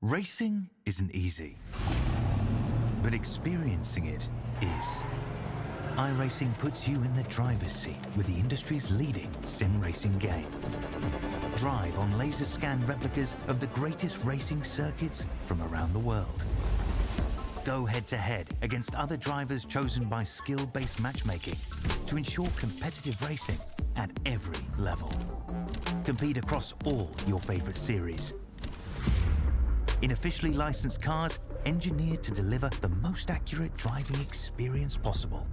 Racing isn't easy, but experiencing it is. iRacing puts you in the driver's seat with the industry's leading sim racing game. Drive on laser scan replicas of the greatest racing circuits from around the world. Go head-to-head against other drivers chosen by skill-based matchmaking to ensure competitive racing at every level. Compete across all your favorite series. In officially licensed cars, engineered to deliver the most accurate driving experience possible.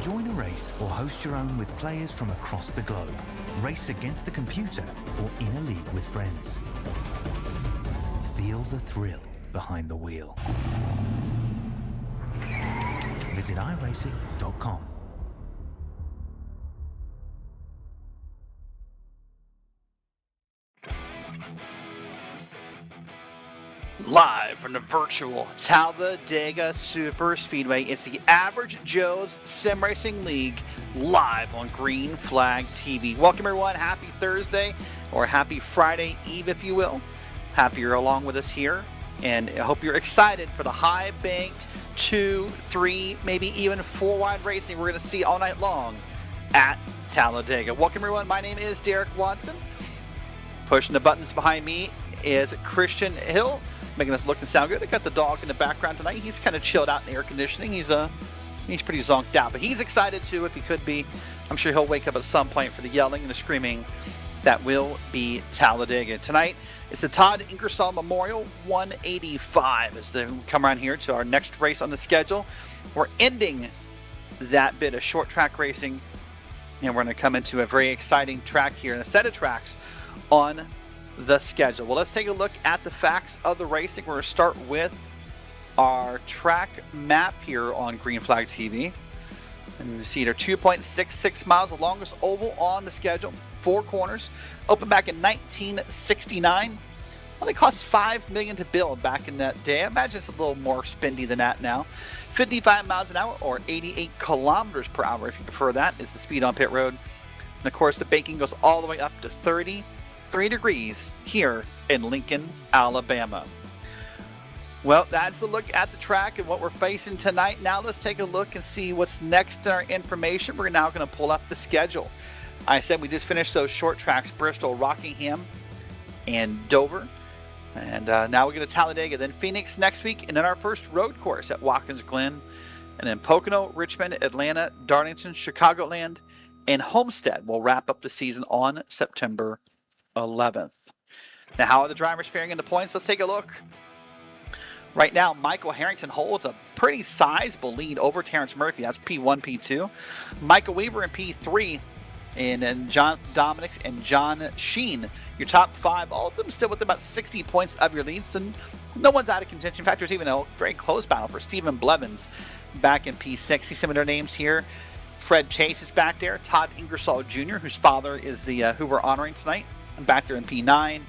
Join a race or host your own with players from across the globe. Race against the computer or in a league with friends. Feel the thrill behind the wheel. Visit iRacing.com. Live from the virtual Talladega Superspeedway, it's the Average Joe's Sim Racing League live on Green Flag TV. Welcome everyone, happy Thursday, or happy Friday Eve if you will. Happy you're along with us here, and I hope you're excited for the high-banked 2, 3, maybe even 4-wide racing we're going to see all night long at Talladega. Welcome everyone, my name is Derek Watson. Pushing the buttons behind me is Christian Hill, making us look and sound good. I got the dog in the background tonight. He's kind of chilled out in air conditioning. He's pretty zonked out, but he's excited too if he could be. I'm sure he'll wake up at some point for the yelling and the screaming that will be Talladega. Tonight is the Todd Ingersoll Memorial 185 as they come around here to our next race on the schedule. We're ending that bit of short track racing, and we're going to come into a very exciting track here and a set of tracks on the schedule. Well, let's take a look at the facts of the racing. We're going to start with our track map here on Green Flag TV. And you see they're 2.66 miles, the longest oval on the schedule, 4 corners, opened back in 1969. Only cost $5 million to build back in that day. I imagine it's a little more spendy than that now. 55 miles an hour or 88 kilometers per hour, if you prefer that, is the speed on pit road. And of course, the banking goes all the way up to 33 degrees here in Lincoln, Alabama. Well, that's the look at the track and what we're facing tonight. Now let's take a look and see what's next in our information. We're now going to pull up the schedule. I said we just finished those short tracks, Bristol, Rockingham, and Dover. And now we go to Talladega, then Phoenix next week, and then our first road course at Watkins Glen, and then Pocono, Richmond, Atlanta, Darlington, Chicagoland, and Homestead will wrap up the season on September 11th. Now, how are the drivers faring in the points? Let's take a look. Right now, Michael Harrington holds a pretty sizable lead over Terrence Murphy. That's P1, P2. Michael Weaver in P3. And then John Dominics and John Sheen, your top 5, all of them still with about 60 points of your leads. So no one's out of contention. In fact, there's even a very close battle for Stephen Blevins back in P6. See some of their names here. Fred Chase is back there. Todd Ingersoll Jr., whose father is the who we're honoring tonight, and back there in P9.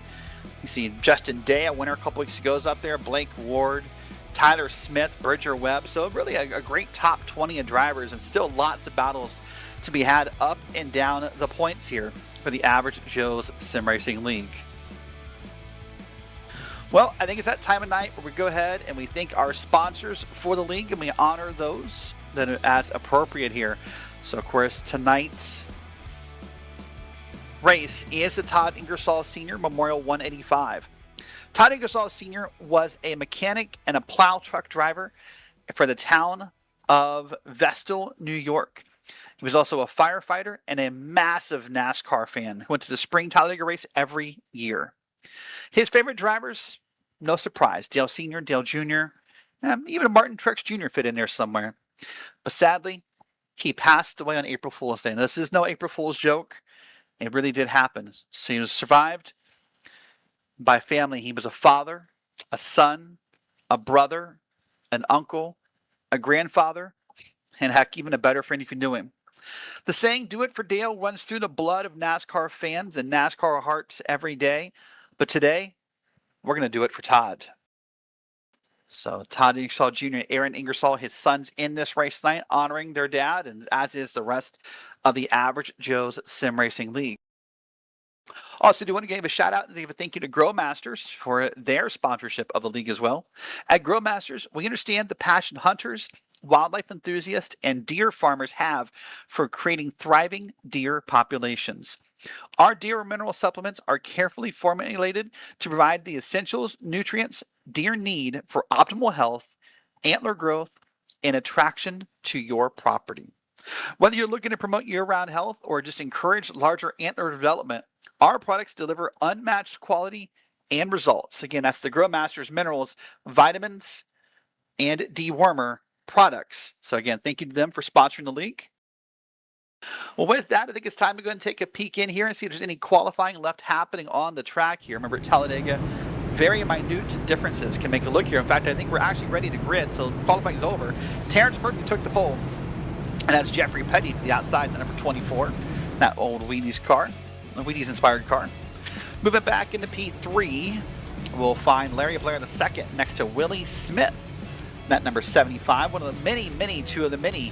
You see Justin Day, a winner a couple weeks ago, is up there. Blake Ward, Tyler Smith, Bridger Webb. So really a great top 20 of drivers, and still lots of battles to be had up and down the points here for the Average Joe's Sim Racing League. Well, I think it's that time of night where we go ahead and we thank our sponsors for the league, and we honor those that are as appropriate here. So, of course, tonight's race is the Todd Ingersoll Sr. Memorial 185. Todd Ingersoll Sr. was a mechanic and a plow truck driver for the town of Vestal, New York. He was also a firefighter and a massive NASCAR fan who went to the spring Talladega race every year. His favorite drivers, no surprise, Dale Sr., Dale Jr., even Martin Truex Jr. fit in there somewhere. But sadly, he passed away on April Fool's Day. Now, this is no April Fool's joke. It really did happen. So he was survived by family. He was a father, a son, a brother, an uncle, a grandfather, and heck, even a better friend if you knew him. The saying, "Do it for Dale," runs through the blood of NASCAR fans and NASCAR hearts every day. But today, we're going to do it for Todd. So Todd Ingersoll Jr. and Aaron Ingersoll, his sons in this race tonight, honoring their dad, and as is the rest of the Average Joe's Sim Racing League. Also, do want to give a shout out and give a thank you to Grow Masters for their sponsorship of the league as well. At Grow Masters, we understand the passion hunters, wildlife enthusiasts, and deer farmers have for creating thriving deer populations. Our deer mineral supplements are carefully formulated to provide the essentials nutrients deer need for optimal health, antler growth, and attraction to your property. Whether you're looking to promote year-round health or just encourage larger antler development, our products deliver unmatched quality and results. Again, that's the Grow Masters minerals, vitamins, and dewormer products. So again, thank you to them for sponsoring the league. Well, with that, I think it's time to go and take a peek in here and see if there's any qualifying left happening on the track here. Remember, at Talladega, very minute differences can make a look here. In fact, I think we're actually ready to grid, so qualifying is over. Terrence Murphy took the pole, and that's Jeffrey Petty to the outside, the number 24, that old Wheaties car, the Wheaties-inspired car. Moving back into P3, we'll find Larry Blair the second next to Willie Smith, that number 75, one of the two of the many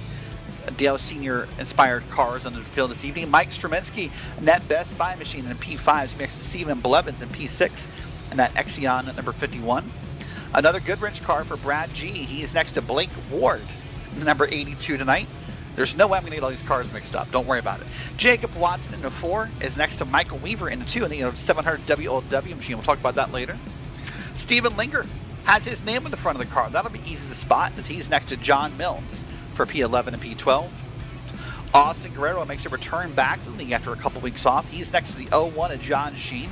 Dale Sr. inspired cars on the field this evening. Mike Straminsky and that Best Buy machine in P5 next to Stephen Blevins in P6 and that Exion at number 51. Another Goodwrench car for Brad G. He's next to Blake Ward, number 82 tonight. There's no way I'm going to get all these cars mixed up. Don't worry about it. Jacob Watson in the 4 is next to Michael Weaver in the 2 and the 700 WLW machine. We'll talk about that later. Stephen Linger has his name on the front of the car. That'll be easy to spot as he's next to John Milnes for P11 and P12. Austin Guerrero makes a return back to the league after a couple weeks off. He's next to the 01 of John Sheen.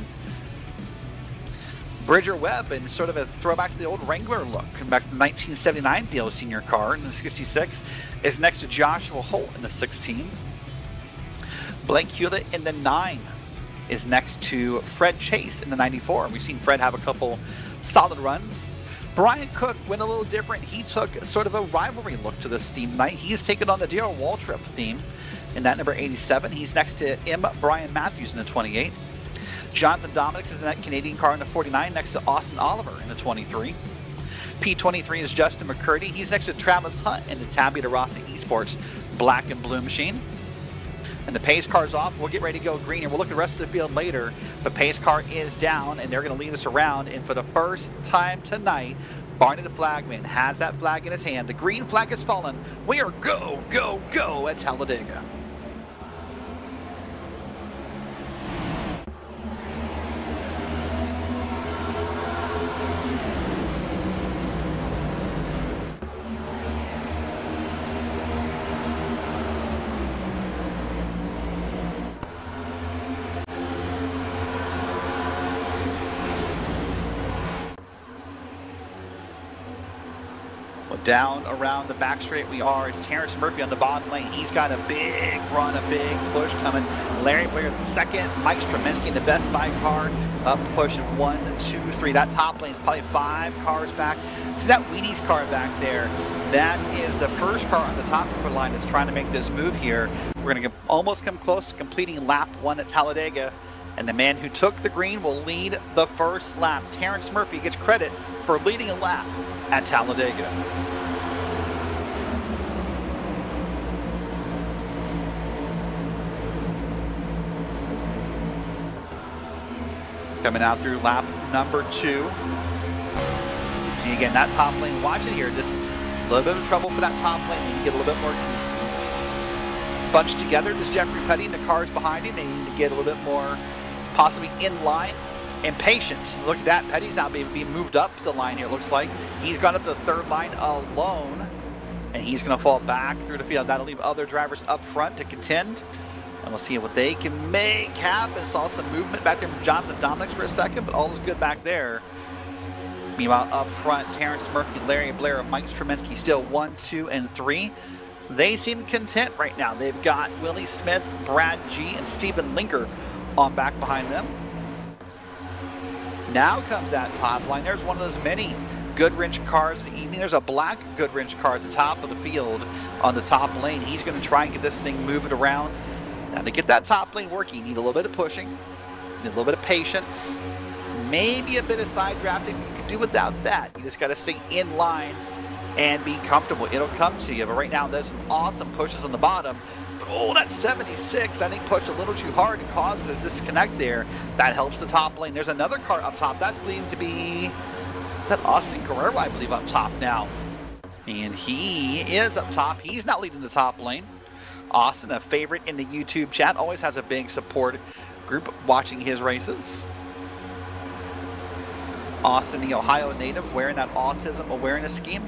Bridger Webb, in sort of a throwback to the old Wrangler look, back to the 1979 Dale Senior car in the 66, is next to Joshua Holt in the 16. Blake Hewlett in the 9 is next to Fred Chase in the 94. We've seen Fred have a couple solid runs. Brian Cook went a little different. He took sort of a rivalry look to this theme tonight. He's taken on the Darrell Waltrip theme in that number 87. He's next to M. Brian Matthews in the 28. Jonathan Dominics is in that Canadian car in the 49 next to Austin Oliver in the 23. P23 is Justin McCurdy. He's next to Travis Hunt in the Tabby Rossi Esports black and blue machine. And the pace car's off. We'll get ready to go green, and we'll look at the rest of the field later. But pace car is down, and they're going to lead us around. And for the first time tonight, Barney the flagman has that flag in his hand. The green flag has fallen. We are go, go, go at Talladega. Down around the back straight we are. It's Terrence Murphy on the bottom lane. He's got a big run, a big push coming. Larry Blair the second. Mike Straminsky in the Best Buy car up push 1, 2, 3. That top lane is probably 5 cars back. See that Wheaties car back there? That is the first car on the top of the line that's trying to make this move here. We're going to almost come close to completing lap 1 at Talladega. And the man who took the green will lead the first lap. Terrence Murphy gets credit for leading a lap at Talladega. Coming out through lap number 2. You see again that top lane. Watch it here. Just a little bit of trouble for that top lane. You need to get a little bit more bunched together. This Jeffrey Petty and the cars behind him. They need to get a little bit more possibly in line and patient. Look at that. Petty's now being moved up the line here, it looks like. He's gone up to the third line alone, and he's going to fall back through the field. That'll leave other drivers up front to contend. And we'll see what they can make happen. Saw some movement back there from Jonathan Dominics for a second, but all is good back there. Meanwhile, up front, Terrence Murphy, Larry Blair, and Mike Straminsky still 1, 2, and 3. They seem content right now. They've got Willie Smith, Brad G, and Stephen Linger on back behind them. Now comes that top line. There's one of those many Goodwrench cars in the evening. There's a black Goodwrench car at the top of the field on the top lane. He's going to try and get this thing moving around. Now to get that top lane working, you need a little bit of pushing, you need a little bit of patience, maybe a bit of side drafting. You can do without that. You just got to stay in line and be comfortable. It'll come to you. But right now, there's some awesome pushes on the bottom. But oh, that 76, I think, pushed a little too hard and caused a disconnect there. That helps the top lane. There's another car up top. That's believed to be, is that Austin Guerrero, I believe, up top now. And he is up top. He's not leading the top lane. Austin, a favorite in the YouTube chat, always has a big support group watching his races. Austin, the Ohio native, wearing that autism awareness scheme.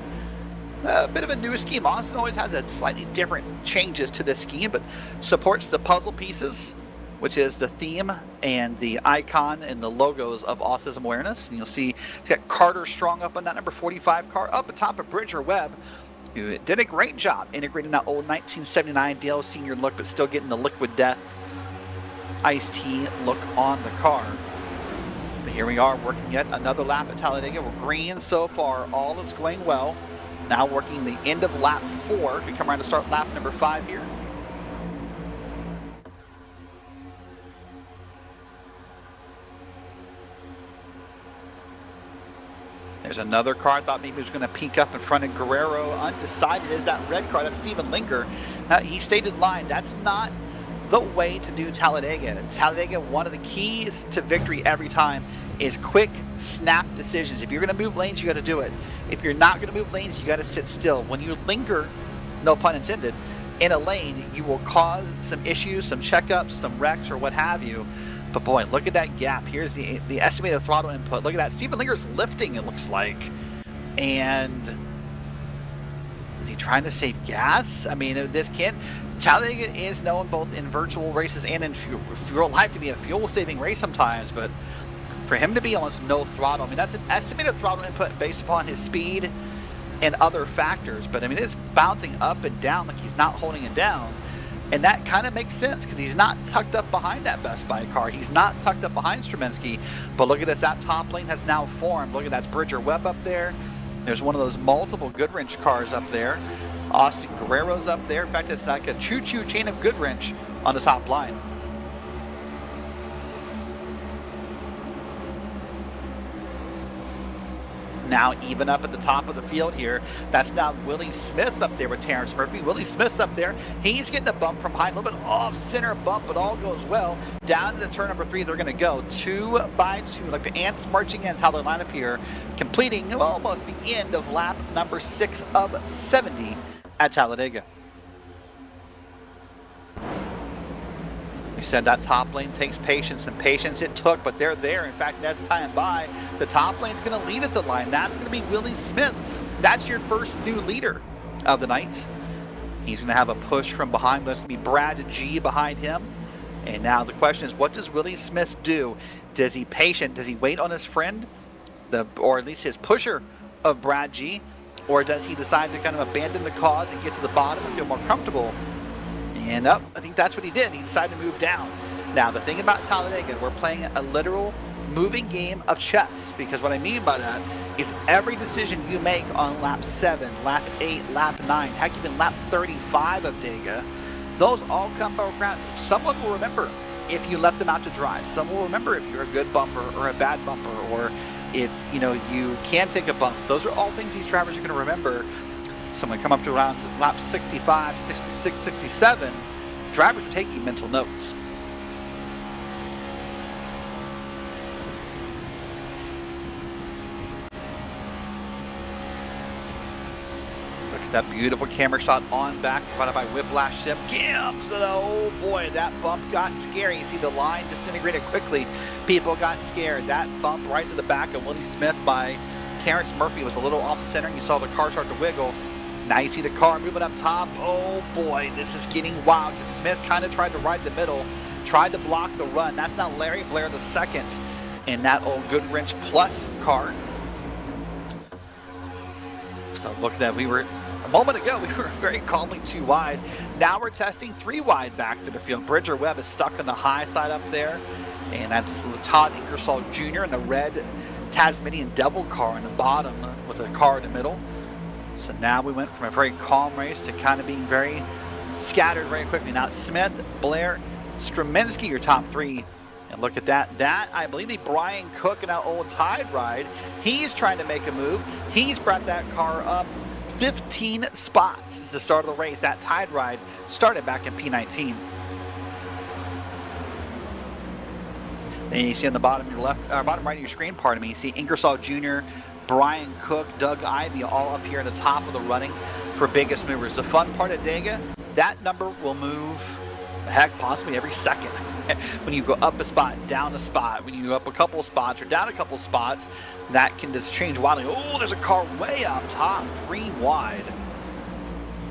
A bit of a new scheme. Austin always has a slightly different changes to this scheme, but supports the puzzle pieces, which is the theme and the icon and the logos of autism awareness. And you'll see it's got Carter Strong up on that number 45 car, up atop of Bridger Webb, who did a great job integrating that old 1979 DL Senior look, but still getting the Liquid Death Ice-T look on the car. But here we are working yet another lap at Talladega. We're green so far. All is going well. Now working the end of lap 4. We come around to start lap number 5 here. There's another car. I thought maybe he was going to peek up in front of Guerrero. Undecided is that red car. That's Steven Linger. He stayed in line. That's not the way to do Talladega. Talladega, one of the keys to victory every time is quick, snap decisions. If you're going to move lanes, you got to do it. If you're not going to move lanes, you got to sit still. When you linger, no pun intended, in a lane, you will cause some issues, some checkups, some wrecks, or what have you. But boy, look at that gap. Here's the estimated throttle input. Look at that. Steven Linger's lifting, it looks like. And is he trying to save gas? I mean, this can't. Talladega is known both in virtual races and in real life to be a fuel-saving race sometimes, but for him to be almost no throttle, I mean, that's an estimated throttle input based upon his speed and other factors. But I mean, it's bouncing up and down like he's not holding it down. And that kind of makes sense because he's not tucked up behind that Best Buy car. He's not tucked up behind Straminsky. But look at this, that top lane has now formed. Look at that, Bridger Webb up there. There's one of those multiple Goodwrench cars up there. Austin Guerrero's up there. In fact, it's like a choo-choo chain of Goodwrench on the top line. Now even up at the top of the field here. That's now Willie Smith up there with Terrence Murphy. Willie Smith's up there. He's getting a bump from behind, a little bit off center bump, but all goes well. Down into turn number 3, they're going to go 2 by 2, like the ants marching in is how they line up here, completing almost the end of lap number 6 of 70 at Talladega. We said that top lane takes patience, and patience it took, but they're there. In fact, next time by, the top lane's going to lead at the line. That's going to be Willie Smith. That's your first new leader of the night. He's going to have a push from behind. That's going to be Brad G behind him. And now the question is, what does Willie Smith do? Does he patient? Does he wait on his friend, or at least his pusher of Brad G? Or does he decide to kind of abandon the cause and get to the bottom and feel more comfortable? And I think that's what he did. He decided to move down. Now, the thing about Talladega, we're playing a literal moving game of chess, because what I mean by that is every decision you make on lap 7, lap 8, lap 9, heck, even lap 35 of Dega, those all come around. Someone will remember if you left them out to dry. Someone will remember if you're a good bumper or a bad bumper, or if you can take a bump. Those are all things these drivers are going to remember. Someone come up to around lap 65, 66, 67, drivers are taking mental notes. Look at that beautiful camera shot on back, provided by Whiplash Sim Cams. And oh boy, that bump got scary. You see the line disintegrated quickly. People got scared. That bump right to the back of Willie Smith by Terrence Murphy was a little off center, and you saw the car start to wiggle. Now you see the car moving up top. Oh boy, this is getting wild, because Smith kind of tried to ride the middle, tried to block the run. That's now Larry Blair the second in that old Goodwrench Plus car. So look at that, a moment ago, we were very calmly 2 wide. Now we're testing 3 wide back to the field. Bridger Webb is stuck on the high side up there. And that's Todd Ingersoll Jr. in the red Tasmanian Devil car in the bottom with a car in the middle. So now we went from a very calm race to kind of being very scattered very quickly. Now it's Smith, Blair, Straminsky, your top 3. And look at that. That, I believe, is Brian Cook in that old Tide ride. He's trying to make a move. He's brought that car up 15 spots since the start of the race. That Tide ride started back in P19. Then you see on the bottom of your left, bottom right of your screen, pardon me, you see Ingersoll Jr., Brian Cook, Doug Ivey all up here at the top of the running for biggest movers. The fun part at Dega, that number will move, heck, possibly every second. When you go up a spot, down a spot, when you go up a couple spots or down a couple spots, that can just change wildly. Oh, there's a car way up top, 3 wide.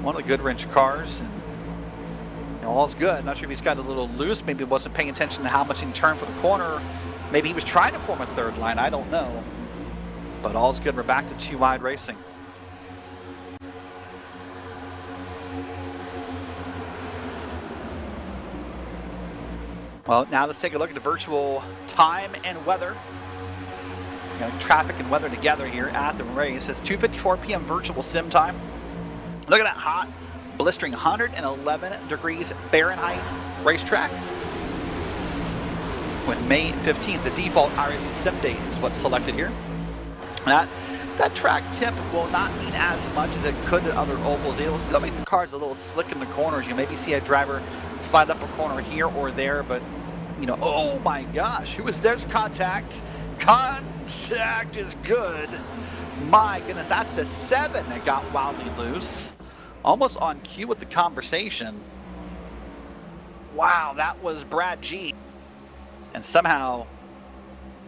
One of the good wrench cars, and all's good. Not sure if he's got a little loose. Maybe he wasn't paying attention to how much he turned for the corner. Maybe he was trying to form a third line. I don't know. But all's good. We're back to 2 wide racing. Well, now let's take a look at the virtual time and weather. We're going to traffic and weather together here at the race. It's 2:54 p.m. virtual sim time. Look at that hot, blistering 111 degrees Fahrenheit racetrack. With May 15th, the default iRacing sim date is what's selected here. That track tip will not mean as much as it could at other ovals. It will still make the cars a little slick in the corners. You maybe see a driver slide up a corner here or there, but you know, oh my gosh, who is there's contact? Contact is good. My goodness, that's the 7 that got wildly loose. Almost on cue with the conversation. Wow, that was Brad G. And somehow,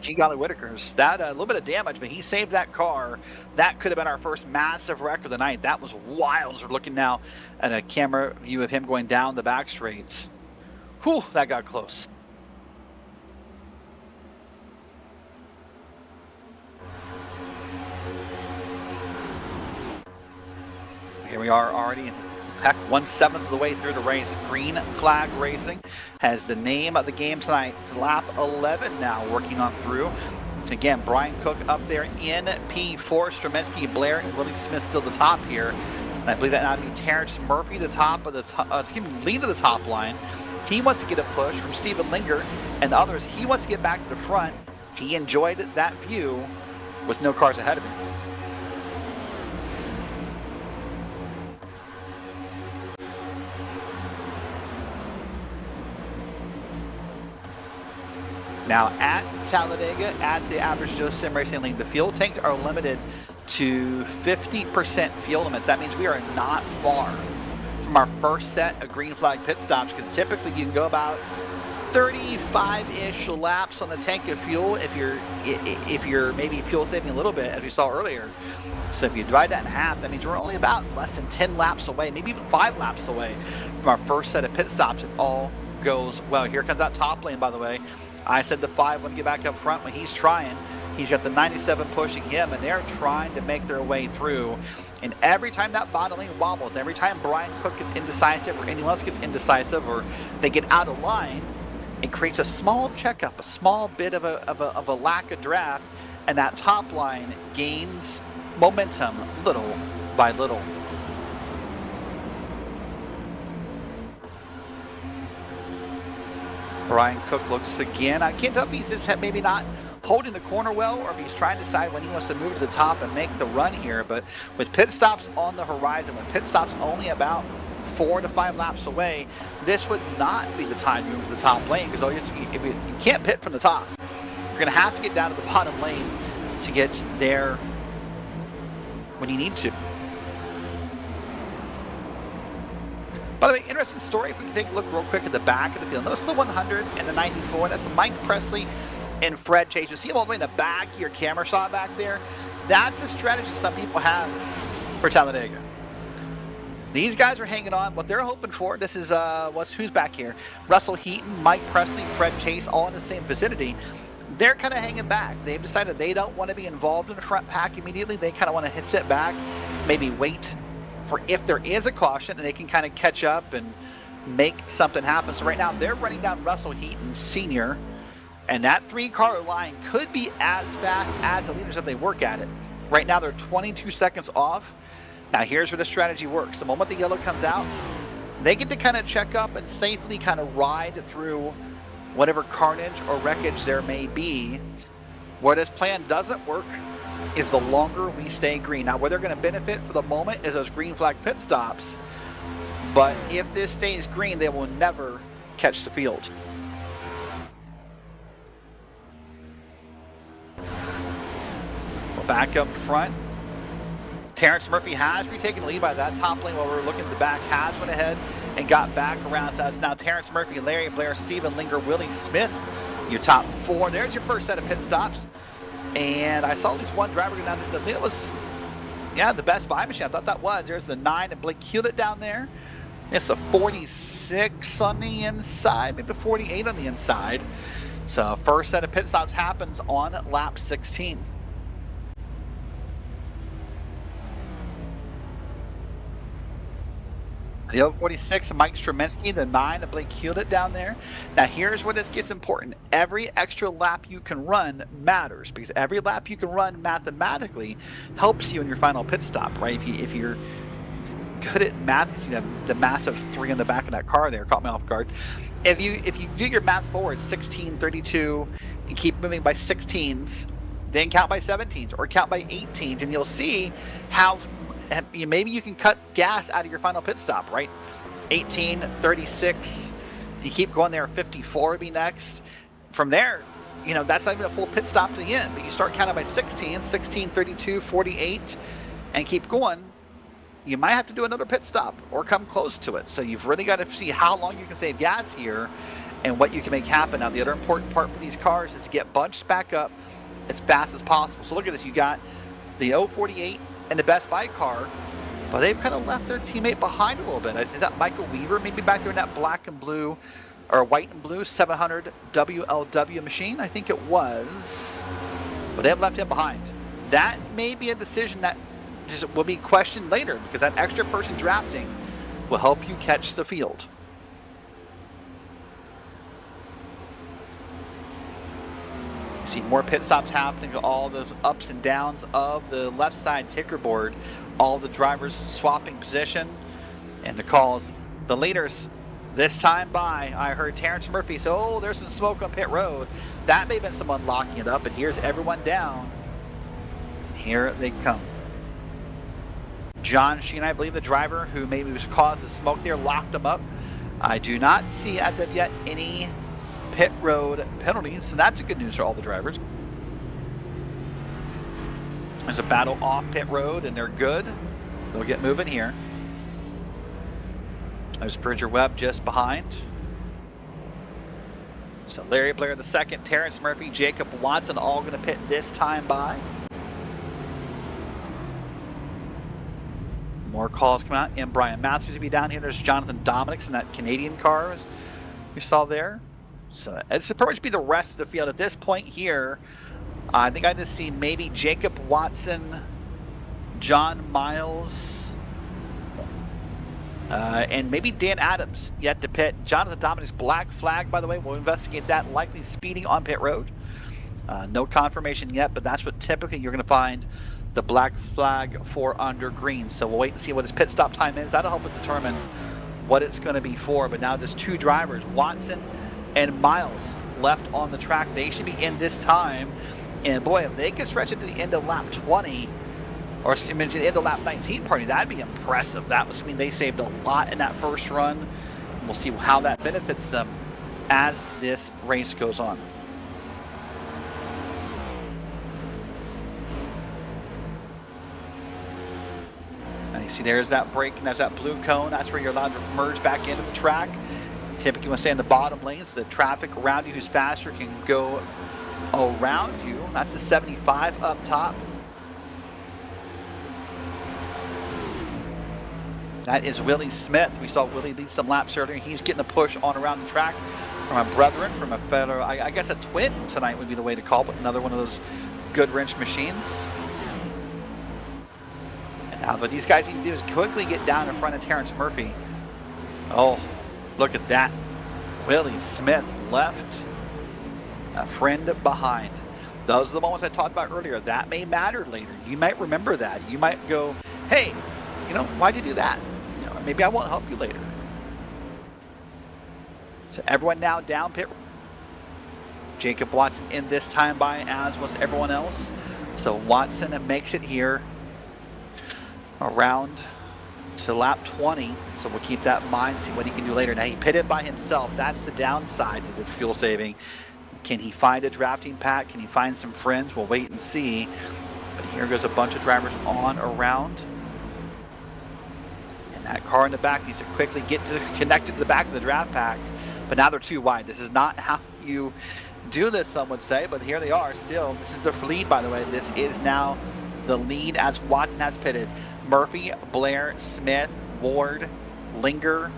G. Golly Whitaker's, that a little bit of damage, but he saved that car. That could have been our first massive wreck of the night. That was wild. As we're looking now at a camera view of him going down the back straight. Whew, that got close. Here we are already, heck, 1/7 of the way through the race. Green Flag Racing has the name of the game tonight. Lap 11 now working on through. So again, Brian Cook up there in P4. Straminsky, Blair, and Willie Smith still at the top here. And I believe that now to be Terrence Murphy, the top of the lead of the top line. He wants to get a push from Stephen Linger and the others. He wants to get back to the front. He enjoyed that view with no cars ahead of him. Now at Talladega, at the Average Joe Sim Racing League, the fuel tanks are limited to 50% fuel limits. That means we are not far from our first set of green flag pit stops, because typically you can go about 35-ish laps on the tank of fuel if you're maybe fuel saving a little bit, as we saw earlier. So if you divide that in half, that means we're only about less than 10 laps away, maybe even 5 laps away from our first set of pit stops if all goes well. Here comes that top lane, by the way. I said the 5 wouldn't get back up front when he's trying. He's got the 97 pushing him, and they're trying to make their way through. And every time that bottom lane wobbles, every time Brian Cook gets indecisive or anyone else gets indecisive or they get out of line, it creates a small checkup, a small bit of a lack of draft, and that top line gains momentum little by little. Brian Cook looks again. I can't tell if he's just maybe not holding the corner well, or if he's trying to decide when he wants to move to the top and make the run here. But with pit stops on the horizon, with pit stops only about 4 to 5 laps away, this would not be the time to move to the top lane, because you can't pit from the top. You're going to have to get down to the bottom lane to get there when you need to. By the way, interesting story. If we can take a look real quick at the back of the field. Notice the 100 and the 94. That's Mike Presley and Fred Chase. You see them all the way in the back, your camera shot back there. That's a strategy some people have for Talladega. These guys are hanging on. What they're hoping for, this is, who's back here? Russell Heaton, Mike Presley, Fred Chase, all in the same vicinity. They're kind of hanging back. They've decided they don't want to be involved in the front pack immediately. They kind of want to sit back, maybe wait for if there is a caution, and they can kind of catch up and make something happen. So right now they're running down Russell Heaton Sr., and that 3-car line could be as fast as the leaders if they work at it. Right now they're 22 seconds off. Now here's where the strategy works. The moment the yellow comes out, they get to kind of check up and safely kind of ride through whatever carnage or wreckage there may be. Where this plan doesn't work is the longer we stay green. Now, where they're going to benefit for the moment is those green flag pit stops. But if this stays green, they will never catch the field. Well, back up front, Terrence Murphy has retaken the lead by that top lane. While we're looking at the back, has went ahead and got back around. So that's now Terrence Murphy, Larry Blair, Steven Linger, Willie Smith, your top four. There's your first set of pit stops. And I saw at least one driver go down. I think it was, yeah, the Best Buy machine. I thought that was. There's the 9 and Blake Hewlett down there. It's the 46 on the inside, maybe the 48 on the inside. So first set of pit stops happens on lap 16. The 46, Mike Streminsky, the 9, the Blake Hewlett down there. Now here's where this gets important. Every extra lap you can run matters, because every lap you can run mathematically helps you in your final pit stop, right? If you're good at math, you see the massive 3 in the back of that car there, caught me off guard. If you do your math forward, 16, 32, and keep moving by 16s, then count by 17s or count by 18s, and you'll see how maybe you can cut gas out of your final pit stop, right? 18, 36, you keep going there, 54 would be next. From there, you know, that's not even a full pit stop to the end, but you start counting by 16, 16, 32, 48, and keep going. You might have to do another pit stop or come close to it. So you've really got to see how long you can save gas here and what you can make happen. Now, the other important part for these cars is to get bunched back up as fast as possible. So look at this. You got the 048 and the Best Buy car, but they've kind of left their teammate behind a little bit. I think that Michael Weaver maybe back there in that black and blue, or white and blue 700 WLW machine, I think it was, but they've left him behind. That may be a decision that just will be questioned later, because that extra person drafting will help you catch the field. See more pit stops happening, all the ups and downs of the left side ticker board, all the drivers swapping position, and the calls. The leaders this time by, I heard Terrence Murphy say, oh, there's some smoke on pit road. That may have been someone locking it up, and here's everyone down. Here they come. John Sheen, I believe the driver who maybe was caused the smoke there, locked them up. I do not see as of yet any pit road penalties, so that's a good news for all the drivers. There's a battle off pit road, and they're good. They'll get moving here. There's Bridger Webb just behind. So Larry Blair the second, Terrence Murphy, Jacob Watson all going to pit this time by. More calls coming out. And Brian Matthews will be down here. There's Jonathan Dominics in that Canadian car, as we saw there. So it's pretty much be the rest of the field at this point here. I think I just see maybe Jacob Watson, John Miles, and maybe Dan Adams yet to pit. Jonathan Dominics black flag, by the way. We'll investigate that. Likely speeding on pit road. No confirmation yet, but that's what typically you're going to find the black flag for under green. So we'll wait and see what his pit stop time is. That'll help us determine what it's going to be for. But now just two drivers, Watson and Miles, left on the track. They should be in this time. And boy, if they can stretch it to the end of lap 20, or to the end of lap 19, that'd be impressive. That must mean they saved a lot in that first run. And we'll see how that benefits them as this race goes on. And you see there's that break, and there's that blue cone. That's where you're allowed to merge back into the track. Typically you want to stay in the bottom lane so the traffic around you who's faster can go around you. That's the 75 up top. That is Willie Smith. We saw Willie lead some laps earlier. He's getting a push on around the track from a brethren, from a fellow, I guess a twin tonight would be the way to call it, but another one of those good wrench machines. And now what these guys need to do is quickly get down in front of Terrence Murphy. Oh, look at that. Willie Smith left a friend behind. Those are the moments I talked about earlier. That may matter later. You might remember that. You might go, hey, you know, why'd you do that? You know, maybe I won't help you later. So everyone now down pit. Jacob Watson in this time by, as was everyone else. So Watson makes it here around to lap 20. So we'll keep that in mind, see what he can do later. Now he pitted by himself. That's the downside to the fuel saving. Can he find a drafting pack? Can he find some friends? We'll wait and see. But here goes a bunch of drivers on around. And that car in the back needs to quickly get connected to the back of the draft pack. But now they're too wide. This is not how you do this, some would say, but here they are still. This is the lead, by the way. This is now the lead as Watson has pitted. Murphy, Blair, Smith, Ward, Linger.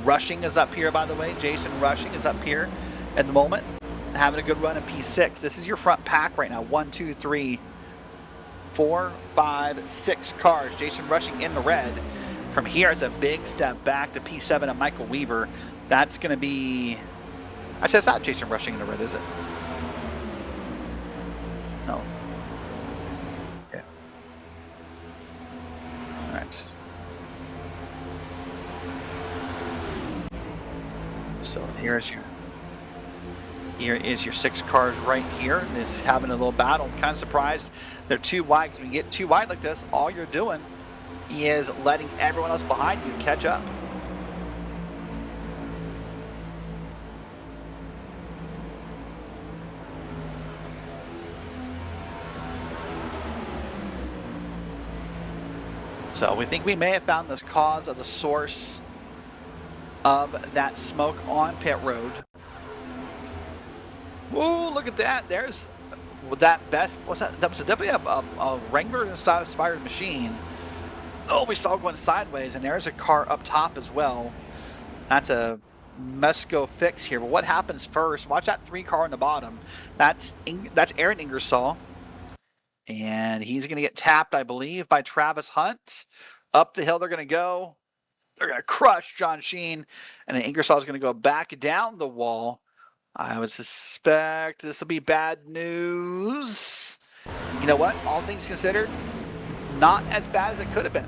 Rushing is up here, by the way. Jason Rushing is up here at the moment, having a good run in P6. This is your front pack right now. 1, 2, 3, 4, 5, 6 cars. Jason Rushing in the red. From here, it's a big step back to P7 and Michael Weaver. That's going to be... Actually, that's not Jason Rushing in the red, is it? No. Yeah. All right. So here is your 6 cars right here. It's having a little battle. I'm kind of surprised they're too wide, because when you get too wide like this, all you're doing is letting everyone else behind you catch up. So we think we may have found the cause of the source of that smoke on pit road. Whoa, look at that. There's that best, what's that? That was definitely a Wrangler inspired machine. Oh, we saw it going sideways, and there's a car up top as well. That's a Musco fix here. But what happens first? Watch that 3 car on the bottom. That's Aaron Ingersoll. And he's going to get tapped, I believe, by Travis Hunt. Up the hill they're going to go. They're going to crush John Sheen. And then Ingersoll is going to go back down the wall. I would suspect this will be bad news. You know what? All things considered, not as bad as it could have been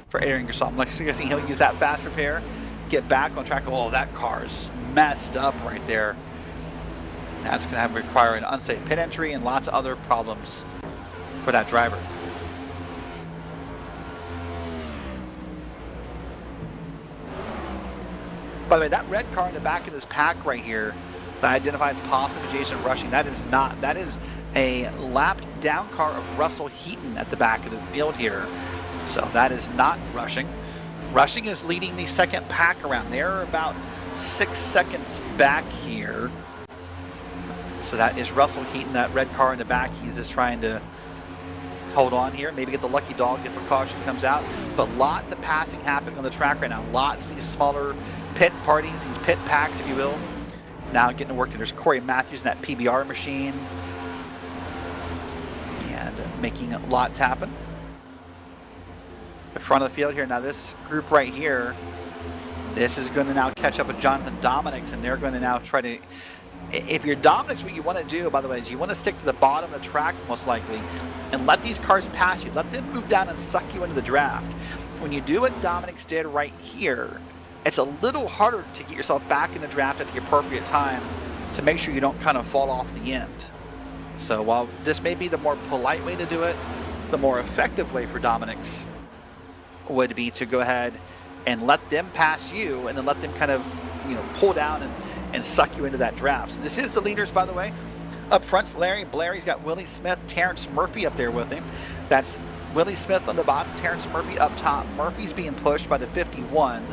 for Aaron Ingersoll. I'm guessing he'll use that fast repair, get back on track. Oh, that car's messed up right there. That's going to require an unsafe pit entry and lots of other problems for that driver. By the way, that red car in the back of this pack right here that identifies possibly Jason Rushing, that is a lapped down car of Russell Heaton at the back of this field here. So that is not Rushing. Rushing is leading the second pack around. They're about 6 seconds back here. So that is Russell Heaton, that red car in the back. He's just trying to hold on here, maybe get the lucky dog if precaution comes out. But lots of passing happening on the track right now. Lots of these smaller pit parties, these pit packs, if you will. Now getting to work. There's Corey Matthews in that PBR machine. And making lots happen. The front of the field here. Now this group right here, this is going to now catch up with Jonathan Dominics, and they're going to now try to... If you're Dominics, what you want to do, by the way, is you want to stick to the bottom of the track, most likely, and let these cars pass you. Let them move down and suck you into the draft. When you do what Dominics did right here, it's a little harder to get yourself back in the draft at the appropriate time to make sure you don't kind of fall off the end. So while this may be the more polite way to do it, the more effective way for Dominics would be to go ahead and let them pass you, and then let them kind of, pull down and suck you into that draft. So this is the leaders, by the way. Up front's Larry Blair. He's got Willie Smith, Terrence Murphy up there with him. That's Willie Smith on the bottom, Terrence Murphy up top. Murphy's being pushed by the 51.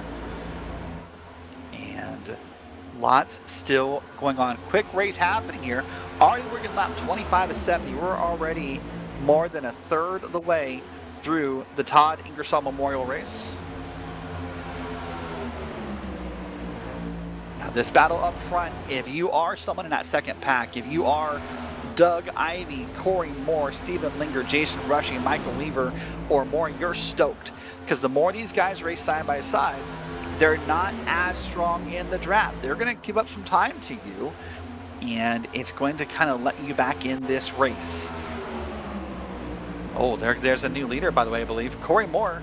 And lots still going on. Quick race happening here. Already working lap 25 of 70. We're already more than a third of the way through the Todd Ingersoll Memorial Race. Now this battle up front, if you are someone in that second pack, if you are Doug Ivey, Corey Moore, Stephen Linger, Jason Rushing, Michael Weaver, or more, you're stoked. Because the more these guys race side by side, they're not as strong in the draft. They're going to give up some time to you, and it's going to kind of let you back in this race. Oh, there's a new leader, by the way, I believe. Corey Moore.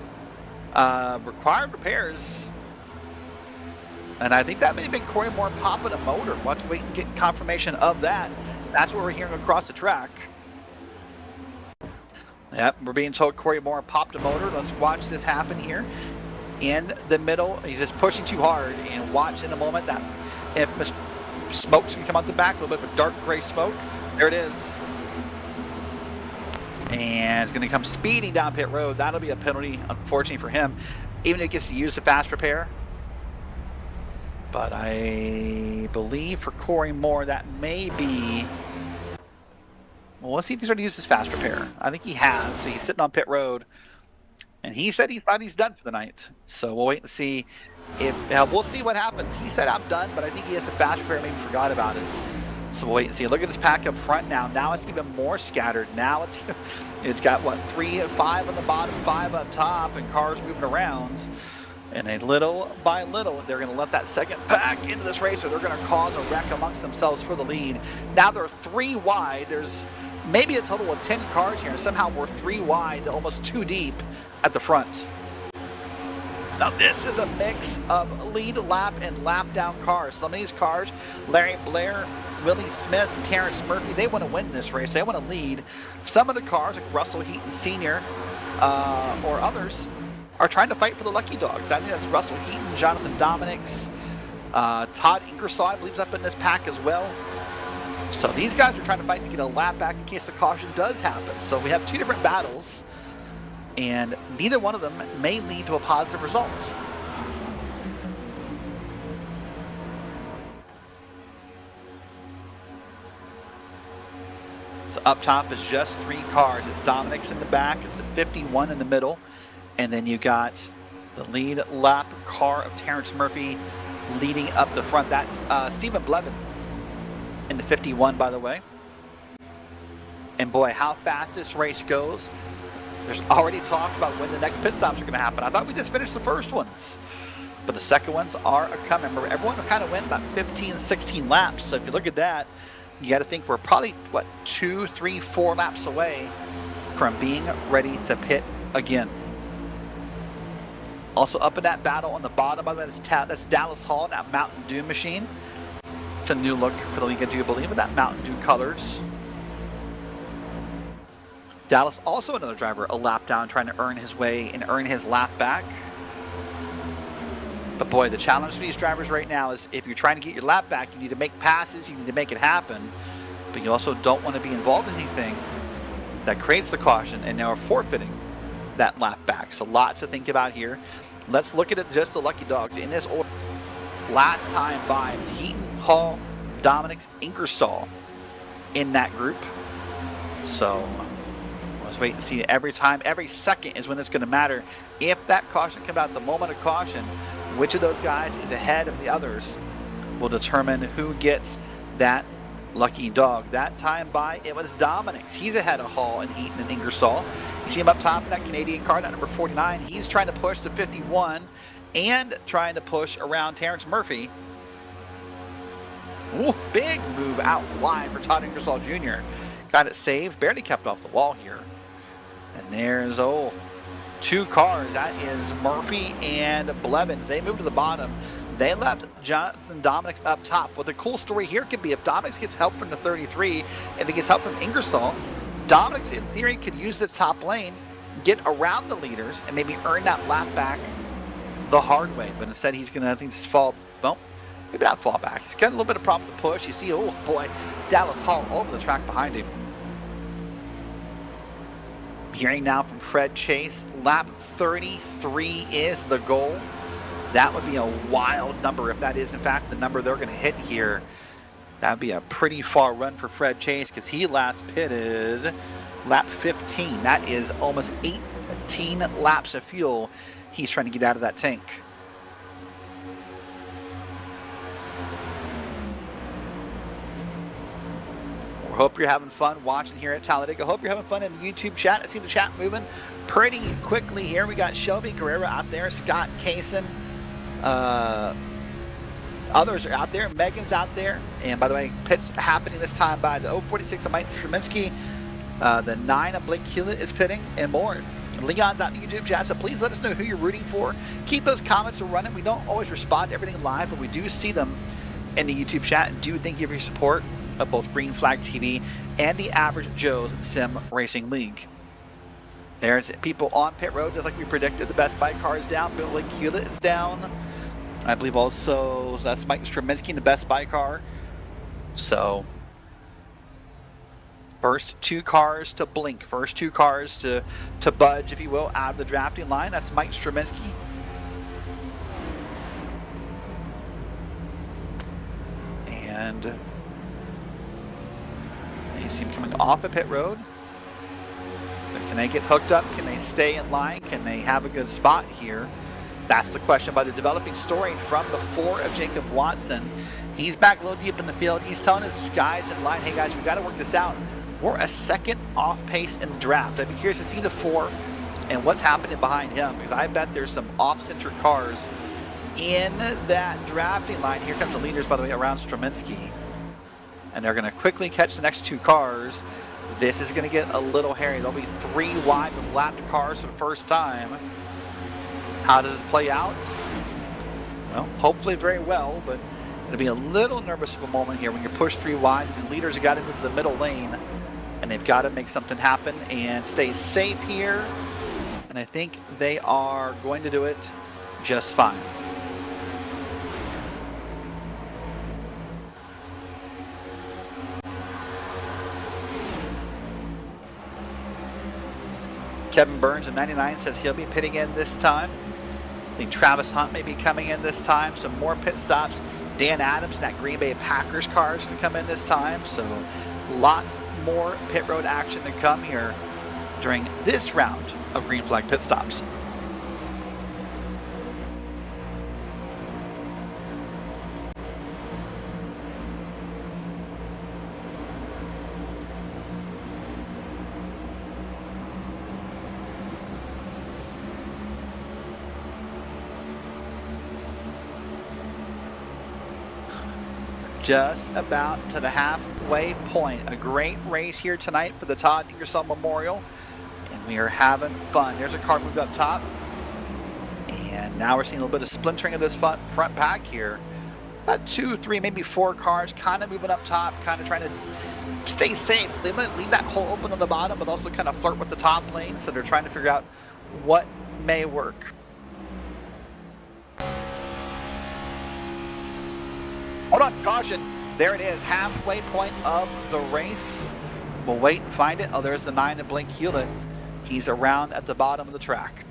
Required repairs. And I think that may have been Corey Moore popping a motor. We'll have to wait and get confirmation of that. That's what we're hearing across the track. Yep, we're being told Corey Moore popped a motor. Let's watch this happen here. In the middle, he's just pushing too hard, and watch in a moment that infamous smoke's gonna come out the back, a little bit of a dark gray smoke. There it is. And it's gonna come speeding down pit road. That'll be a penalty, unfortunately for him, even if he gets to use the fast repair. But I believe for Corey Moore, that may be... Well, let's see if he's already used his fast repair. I think he has, so he's sitting on pit road. And he said he thought he's done for the night. So we'll wait and see if... we'll see what happens. He said, I'm done, but I think he has a fast repair, maybe forgot about it. So we'll wait and see. Look at his pack up front now. Now it's even more scattered. Now it's got, what, 3, 5 on the bottom, 5 up top, and cars moving around. And a little by little, they're going to let that second pack into this race, or they're going to cause a wreck amongst themselves for the lead. Now they're 3 wide. There's maybe a total of 10 cars here. Somehow we're 3 wide, almost 2 deep at the front. Now this is a mix of lead lap and lap down cars. Some of these cars, Larry Blair, Willie Smith, and Terrence Murphy, they want to win this race. They want to lead. Some of the cars, like Russell Heaton Sr. Or others, are trying to fight for the lucky dogs. I think that's Russell Heaton, Jonathan Dominics, Todd Ingersoll, I believe, is up in this pack as well. So these guys are trying to fight to get a lap back in case the caution does happen. So we have 2 different battles, and neither one of them may lead to a positive result. So up top is just 3 cars. It's Dominic's in the back, it's the 51 in the middle, and then you got the lead lap car of Terrence Murphy leading up the front. That's Stephen Blevin in the 51, by the way. And boy, how fast this race goes. There's already talks about when the next pit stops are going to happen. I thought we just finished the first ones, but the second ones are coming. Remember, everyone kind of went about 15, 16 laps. So if you look at that, you got to think we're probably, what, 2, 3, 4 laps away from being ready to pit again. Also up in that battle on the bottom, by the way, that's Dallas Hall, that Mountain Dew machine. It's a new look for the league, I do believe, with that Mountain Dew colors. Dallas, also another driver, a lap down, trying to earn his way and earn his lap back. But boy, the challenge for these drivers right now is if you're trying to get your lap back, you need to make passes, you need to make it happen. But you also don't want to be involved in anything that creates the caution and now are forfeiting that lap back. So lots to think about here. Let's look at it, just the lucky dogs in this order. Last time by, it was Heaton, Hall, Dominics, Ingersoll in that group. So let's wait and see. Every time, every second is when it's going to matter. If that caution comes out, the moment of caution, which of those guys is ahead of the others will determine who gets that lucky dog. That time by, it was Dominics. He's ahead of Hall and Heaton and Ingersoll. You see him up top in that Canadian car, that number 49. He's trying to push the 51 and trying to push around Terrence Murphy. Ooh, big move out wide for Todd Ingersoll Jr. Got it saved, barely kept off the wall here. And there's, 2 cars. That is Murphy and Blevins. They moved to the bottom. They left Jonathan Dominics up top. What the cool story here could be, if Dominics gets help from the 33, if he gets help from Ingersoll, Dominics in theory could use this top lane, get around the leaders, and maybe earn that lap back the hard way. But instead he's going to, I think, just fall, well, maybe not fall back. He's got a little bit of problem with the push. You see, oh boy, Dallas Hall over the track behind him. Hearing now from Fred Chase, lap 33 is the goal. That would be a wild number if that is, in fact, the number they're going to hit here. That would be a pretty far run for Fred Chase because he last pitted lap 15. That is almost 18 laps of fuel he's trying to get out of that tank. Hope you're having fun watching here at Talladega. Hope you're having fun in the YouTube chat. I see the chat moving pretty quickly here. We got Shelby Guerrero out there, Scott Kaysen. Others are out there. Megan's out there. And by the way, pits happening this time by the 046 of Mike Truminski. The 9 of Blake Hewlett is pitting and more. Leon's out in the YouTube chat, so please let us know who you're rooting for. Keep those comments running. We don't always respond to everything live, but we do see them in the YouTube chat, and do thank you for your support of both Green Flag TV and the Average Joe's Sim Racing League. There's people on pit road, just like we predicted. The Best Buy car is down. Billy Hewlett is down. I believe also that's Mike Straminsky in the Best Buy car. So, first two cars to blink. First two cars to budge, if you will, out of the drafting line. That's Mike Straminsky. And you see him coming off of pit road. Can they get hooked up? Can they stay in line? Can they have a good spot here? That's the question by the developing story from the 4 of Jacob Watson. He's back a little deep in the field. He's telling his guys in line, hey guys, we got to work this out. We're a second off pace in the draft. I'd be curious to see the 4 and what's happening behind him, because I bet there's some off-center cars in that drafting line. Here comes the leaders, by the way, around Straminsky. And they're going to quickly catch the next 2 cars. This is going to get a little hairy. There'll be 3 wide with lapped cars for the first time. How does it play out? Well, hopefully very well, but it'll be a little nervous of a moment here when you're pushed 3 wide. These leaders have got to move to the middle lane, and they've got to make something happen and stay safe here. And I think they are going to do it just fine. Kevin Burns in 99 says he'll be pitting in this time. I think Travis Hunt may be coming in this time. Some more pit stops. Dan Adams in that Green Bay Packers car is going to come in this time. So lots more pit road action to come here during this round of Green Flag pit stops. Just about to the halfway point. A great race here tonight for the Todd Ingersoll Memorial, and we are having fun. There's a car moved up top, and now we're seeing a little bit of splintering of this front pack here. About 2, 3, maybe 4 cars kind of moving up top, kind of trying to stay safe. They might leave that hole open on the bottom, but also kind of flirt with the top lane, so they're trying to figure out what may work. Hold on, caution. There it is, halfway point of the race. We'll wait and find it. Oh, there's the 9 of Blake Hewlett. He's around at the bottom of the track.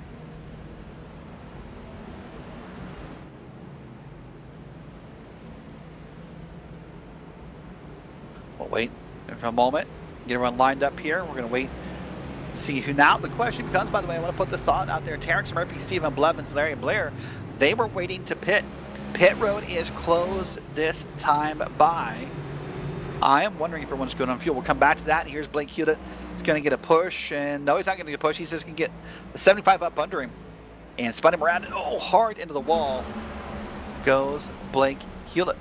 We'll wait for a moment, get everyone lined up here. We're going to wait, see who now. The question becomes, by the way, I want to put this thought out there. Terrence Murphy, Stephen Blevins, Larry Blair, they were waiting to pit. Pit road is closed this time by. I am wondering if everyone's going on fuel. We'll come back to that. Here's Blake Hewlett. He's going to get a push, and no, he's not going to get a push. He's just going to get the 75 up under him and spun him around, and oh, hard into the wall goes Blake Hewlett.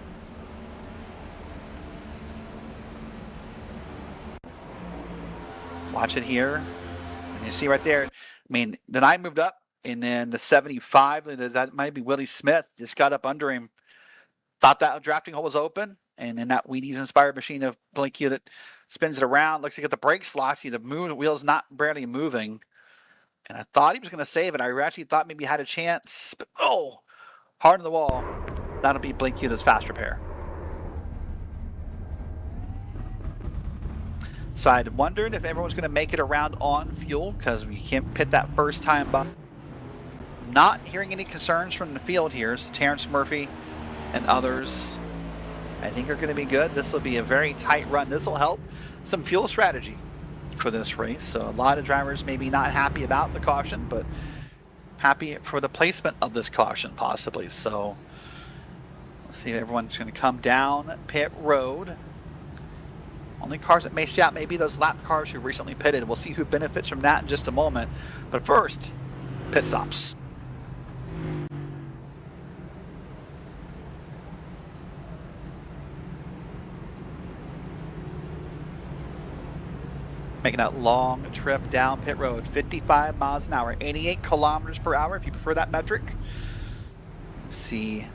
Watch it here. And you see right there, I mean, then I moved up. And then the 75, that might be Willie Smith, just got up under him. Thought that drafting hole was open. And then that Wheaties-inspired machine of Blake Hewlett spins it around. Looks like at the brakes lock. See, the wheel's not barely moving. And I thought he was going to save it. I actually thought maybe he had a chance. But, oh, hard on the wall. That'll be Blake Hewlett's fast repair. So I'd wondered if everyone's going to make it around on fuel, because we can't pit that first time by. Not hearing any concerns from the field here. So Terrence Murphy and others, I think, are going to be good. This will be a very tight run. This will help some fuel strategy for this race. So a lot of drivers maybe not happy about the caution, but happy for the placement of this caution possibly. So let's see if everyone's going to come down pit road. Only cars that may stay out may be those lap cars who recently pitted. We'll see who benefits from that in just a moment. But first, pit stops. Making that long trip down pit road, 55 miles an hour, 88 kilometers per hour if you prefer that metric. Let's see.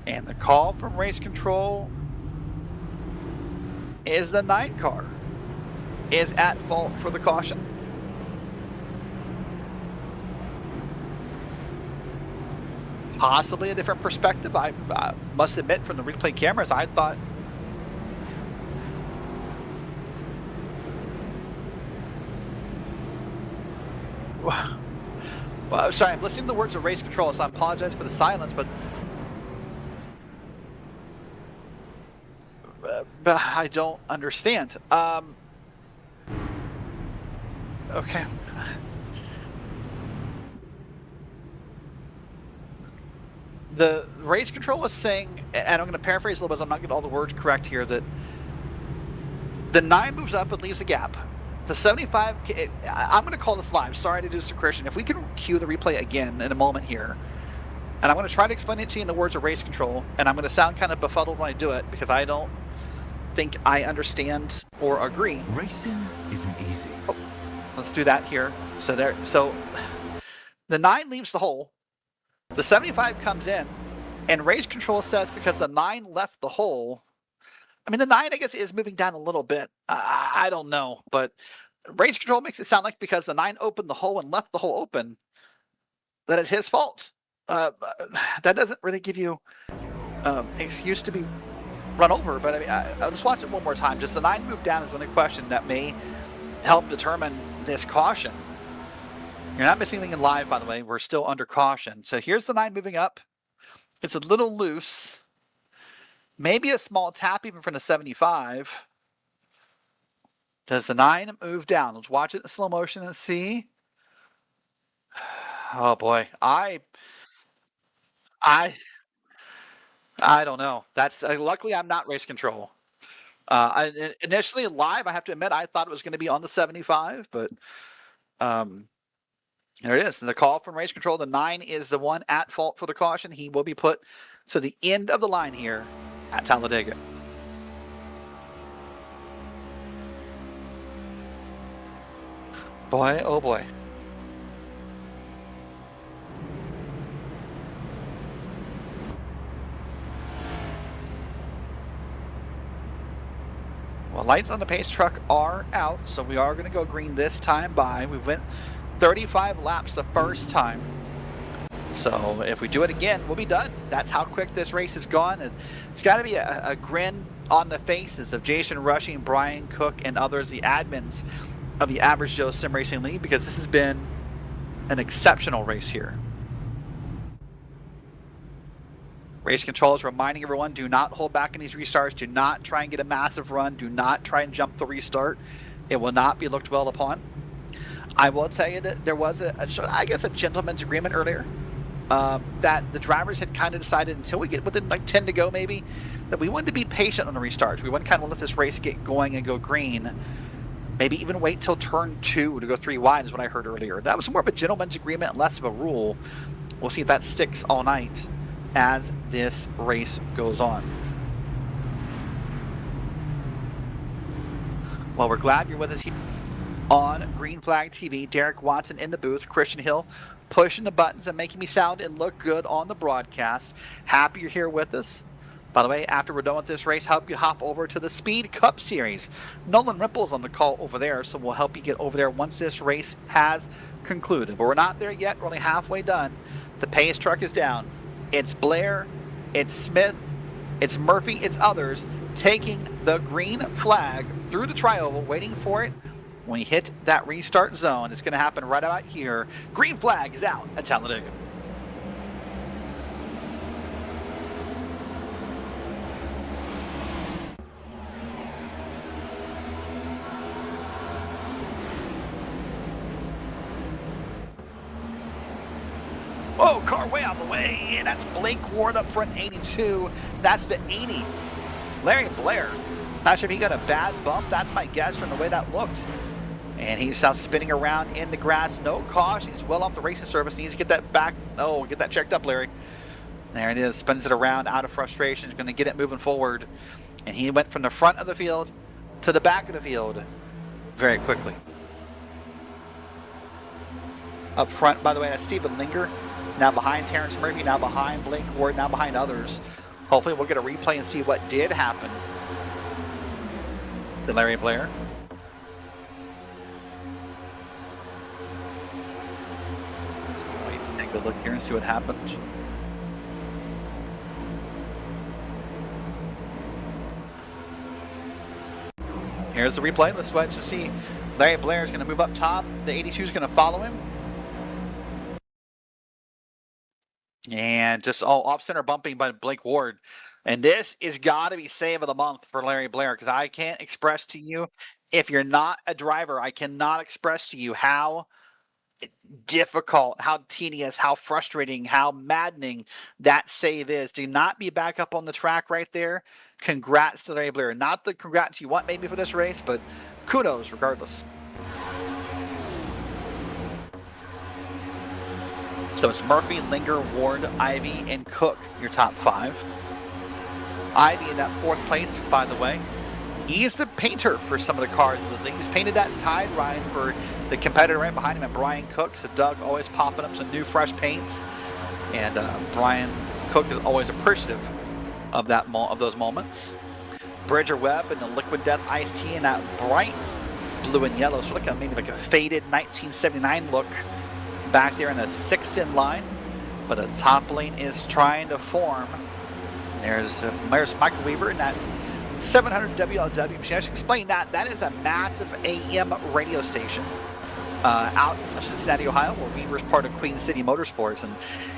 And the call from race control is the 9 car is at fault for the caution. Possibly a different perspective. I must admit, from the replay cameras, I thought well, sorry, I'm listening to the words of race control, so I apologize for the silence, but I don't understand. Okay. The race control was saying, and I'm going to paraphrase a little bit, so I'm not getting all the words correct here, that the 9 moves up and leaves a gap. The 75, I'm going to call this live. Sorry to do this to Christian. If we can cue the replay again in a moment here, and I'm going to try to explain it to you in the words of race control, and I'm going to sound kind of befuddled when I do it because I don't think I understand or agree. Racing isn't easy. Oh, let's do that here. So the 9 leaves the hole. The 75 comes in, and race control says because the 9 left the hole. I mean, the 9, I guess, is moving down a little bit. I don't know, but race control makes it sound like because the 9 opened the hole and left the hole open, that it's his fault. That doesn't really give you excuse to be run over. But I mean, I'll just watch it one more time. Just the 9 move down is the only question that may help determine this caution. You're not missing anything in live, by the way. We're still under caution. So here's the 9 moving up. It's a little loose. Maybe a small tap even from the 75. Does the 9 move down? Let's watch it in slow motion and see. Oh boy, I don't know. That's luckily I'm not race control. Initially live, I have to admit, I thought it was going to be on the 75, but there it is. The call from race control. The 9 is the one at fault for the caution. He will be put to the end of the line here at Talladega. Boy, oh boy. Well, lights on the pace truck are out, so we are going to go green this time by. We went 35 laps the first time. So if we do it again, we'll be done. That's how quick this race has gone. And it's got to be a grin on the faces of Jason Rushing, Brian Cook, and others, the admins of the Average Joe Sim Racing League, because this has been an exceptional race here. Race control is reminding everyone, do not hold back in these restarts. Do not try and get a massive run. Do not try and jump the restart. It will not be looked well upon. I will tell you that there was I guess a gentleman's agreement earlier that the drivers had kind of decided until we get within like 10 to go maybe, that we wanted to be patient on the restarts. We want to kind of let this race get going and go green. Maybe even wait till turn 2 to go 3 wide is what I heard earlier. That was more of a gentleman's agreement and less of a rule. We'll see if that sticks all night as this race goes on. Well, we're glad you're with us here on Green Flag TV. Derek Watson in the booth, Christian Hill pushing the buttons and making me sound and look good on the broadcast. Happy you're here with us. By the way, after we're done with this race, help you hop over to the Speed Cup Series. Nolan Ripple's on the call over there, so we'll help you get over there once this race has concluded. But we're not there yet. We're only halfway done. The pace truck is down. It's Blair, it's Smith, it's Murphy, it's others taking the green flag through the tri-oval, waiting for it. When you hit that restart zone, it's going to happen right about here. Green flag is out at Talladega. Oh, car way out of the way. And that's Blake Ward up front, 82. That's the 80. Larry Blair. Not sure if he got a bad bump. That's my guess from the way that looked. And he's now spinning around in the grass. No caution. He's well off the racing surface. Needs to get that back. Oh, get that checked up, Larry. There it is. Spins it around out of frustration. He's going to get it moving forward. And he went from the front of the field to the back of the field very quickly. Up front, by the way, that's Stephen Linger. Now behind Terrence Murphy. Now behind Blake Ward. Now behind others. Hopefully we'll get a replay and see what did happen to Larry Blair. Take a look here and see what happened. Here's the replay. Let's wait to see. Larry Blair is going to move up top. The 82 is going to follow him. And just off center bumping by Blake Ward. And this is got to be save of the month for Larry Blair, because I can't express to you, if you're not a driver, I cannot express to you how difficult, how tedious, how frustrating, how maddening that save is. Do not be back up on the track right there. Congrats to Larry Blair. Not the congrats you want maybe for this race, but kudos regardless. So it's Murphy, Linger, Ward, Ivy, and Cook, your top 5. Ivy in that 4th place, by the way. He's the painter for some of the cars in this league. He's painted that Tide ride for the competitor right behind him, and Brian Cook. So Doug always popping up some new fresh paints. And Brian Cook is always appreciative of those moments. Bridger Webb in the Liquid Death Iced Tea in that bright blue and yellow. So maybe like a faded 1979 look back there in the 6th in line. But the top lane is trying to form. There's Michael Weaver in that 700 WLW machine. I should explain that. That is a massive AM radio station out of Cincinnati, Ohio, where Weaver's part of Queen City Motorsports. And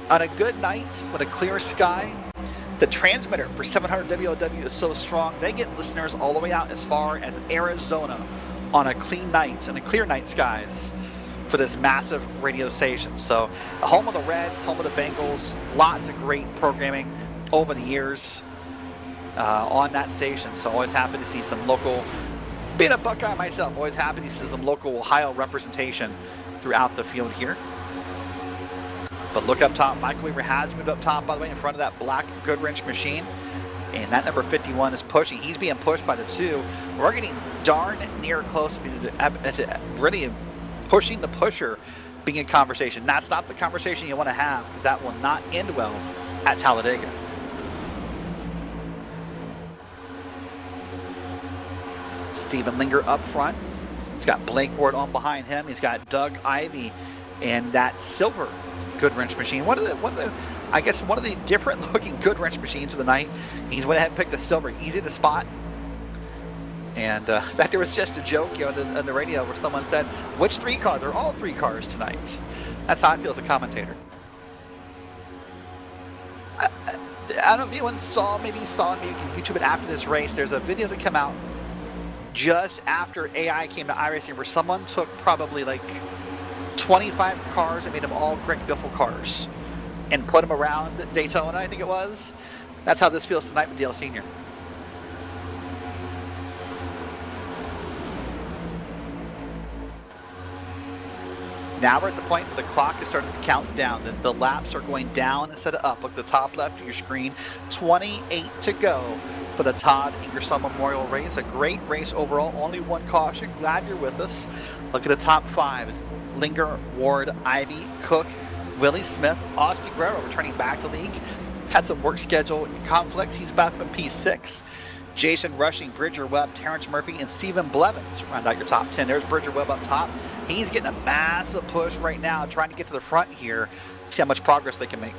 on a good night with a clear sky, the transmitter for 700 WLW is so strong, they get listeners all the way out as far as Arizona on a clean night and a clear night skies for this massive radio station. So the home of the Reds, home of the Bengals, lots of great programming over the years on that station. So always happy to see some local, being a Buckeye myself, always happy to see some local Ohio representation throughout the field here. But look up top, Michael Weaver has moved up top, by the way, in front of that black Goodwrench machine. And that number 51 is pushing. He's being pushed by the 2. We're getting darn near close to really pushing the pusher being a conversation. That's not the conversation you want to have, because that will not end well at Talladega. Stephen Linger up front. He's got Blake Ward on behind him. He's got Doug Ivy and that silver Goodwrench machine. One of the different looking Goodwrench machines of the night. He went ahead and picked the silver, easy to spot. And in fact, there was just a joke on the radio where someone said, which 3 cars? They're all 3 cars tonight. That's how I feel as a commentator. I don't know if anyone saw, maybe you can YouTube it after this race. There's a video that came out just after AI came to iRacing where someone took probably like 25 cars and made them all Greg Biffle cars and put them around Daytona, I think it was. That's how this feels tonight with Dale Sr. Now we're at the point where the clock is starting to count down. The laps are going down instead of up. Look at the top left of your screen. 28 to go for the Todd Ingersoll Memorial Race. A great race overall. Only 1 caution. Glad you're with us. Look at the top 5. It's Linger, Ward, Ivy, Cook, Willie Smith, Austin Guerrero returning back to the league. He's had some work schedule conflicts. He's back in P6. Jason Rushing, Bridger Webb, Terrence Murphy, and Stephen Blevins round out your top 10. There's Bridger Webb up top. He's getting a massive push right now, trying to get to the front here. See how much progress they can make.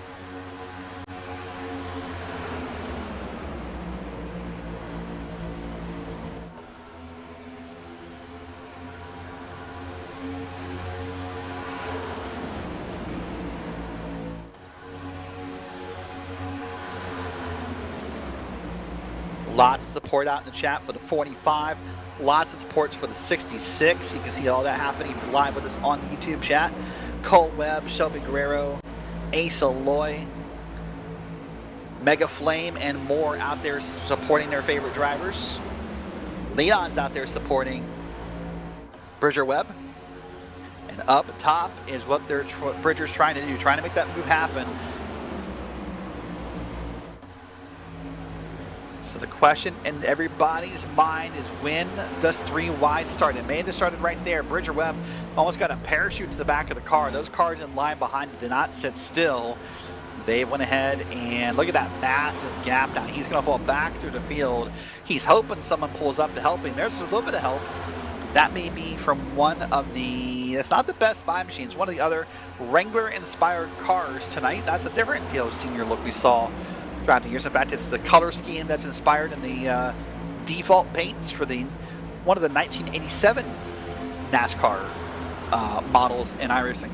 Lots of support out in the chat for the 45. Lots of supports for the 66. You can see all that happening live with us on the YouTube chat. Cole Webb, Shelby Guerrero, Ace Alloy, Mega Flame, and more out there supporting their favorite drivers. Leon's out there supporting. Bridger Webb. And up top is what Bridger's trying to do, trying to make that move happen. So the question in everybody's mind is, when does 3 wide start? It may have started right there. Bridger Webb almost got a parachute to the back of the car. Those cars in line behind did not sit still. They went ahead and look at that massive gap now. He's going to fall back through the field. He's hoping someone pulls up to help him. There's a little bit of help. That may be from one of the, it's not the Best Buy machines, one of the other Wrangler-inspired cars tonight. That's a different senior look we saw throughout the years. In fact, it's the color scheme that's inspired in the default paints for the one of the 1987 NASCAR models in iRacing.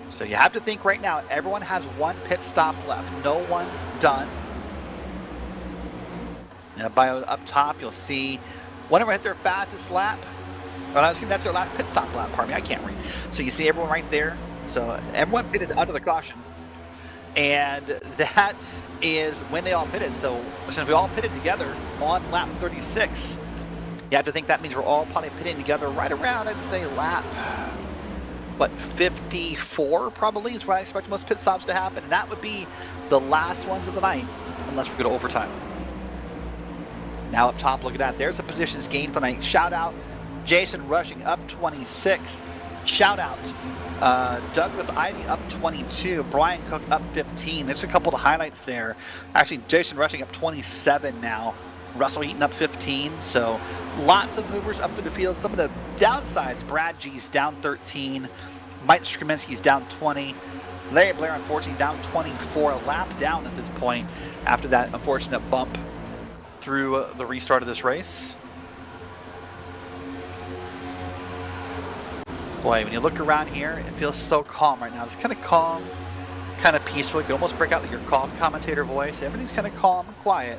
So you have to think right now, everyone has one pit stop left. No one's done. Now by up top, you'll see one of them hit their fastest lap. Well, I assume that's their last pit stop lap. Pardon me, I can't read. So you see everyone right there. So everyone pitted under the caution. And that is when they all pitted. So since we all pitted together on lap 36, you have to think that means we're all probably pitting together right around, I'd say, lap, what, 54 probably is where I expect most pit stops to happen. And that would be the last ones of the night, unless we go to overtime. Now up top, look at that. There's the positions gained for the night. Shout out Jason Rushing up 26. Shout out Douglas Ivy up 22. Brian Cook up 15. There's a couple of highlights there. Actually, Jason Rushing up 27 now. Russell Eaton up 15. So lots of movers up to the field. Some of the downsides, Brad G's down 13. Mike Skrzminski's down 20. Larry Blair, unfortunately, down 24. A lap down at this point after that unfortunate bump through the restart of this race. Boy, when you look around here, it feels so calm right now. It's kind of calm, kind of peaceful. You can almost break out your commentator voice. Everything's kind of calm and quiet.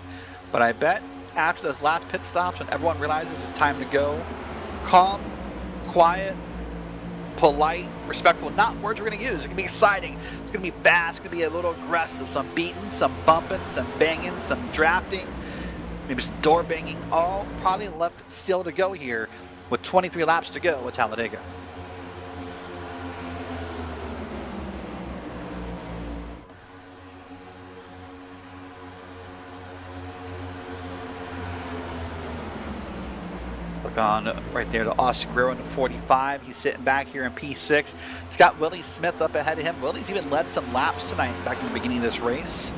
But I bet after those last pit stops, when everyone realizes it's time to go, calm, quiet, polite, respectful, not words we're going to use. It's going to be exciting. It's going to be fast. It's going to be a little aggressive. Some beating, some bumping, some banging, some drafting, maybe some door banging. All probably left still to go here with 23 laps to go at Talladega. Look on right there to Austin Guerrero in the 45. He's sitting back here in P6. Scott Willie Smith up ahead of him. Willie's even led some laps tonight back in the beginning of this race.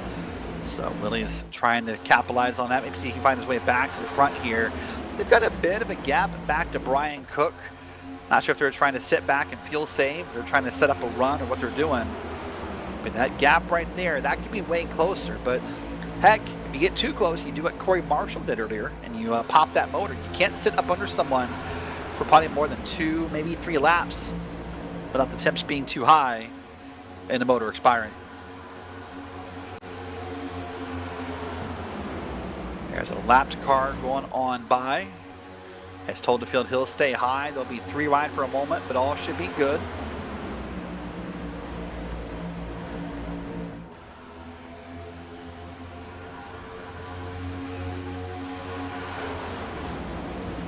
So Willie's trying to capitalize on that. Maybe see if he can find his way back to the front here. They've got a bit of a gap back to Brian Cook. Not sure if they're trying to sit back and fuel save. They're trying to set up a run or what they're doing. But that gap right there, that could be way closer. But heck, if you get too close, you do what Corey Marshall did earlier, and you pop that motor. You can't sit up under someone for probably more than 2, maybe 3 laps without the temps being too high and the motor expiring. There's a lapped car going on by. Has told the field he'll stay high. There'll be 3 wide for a moment, but all should be good.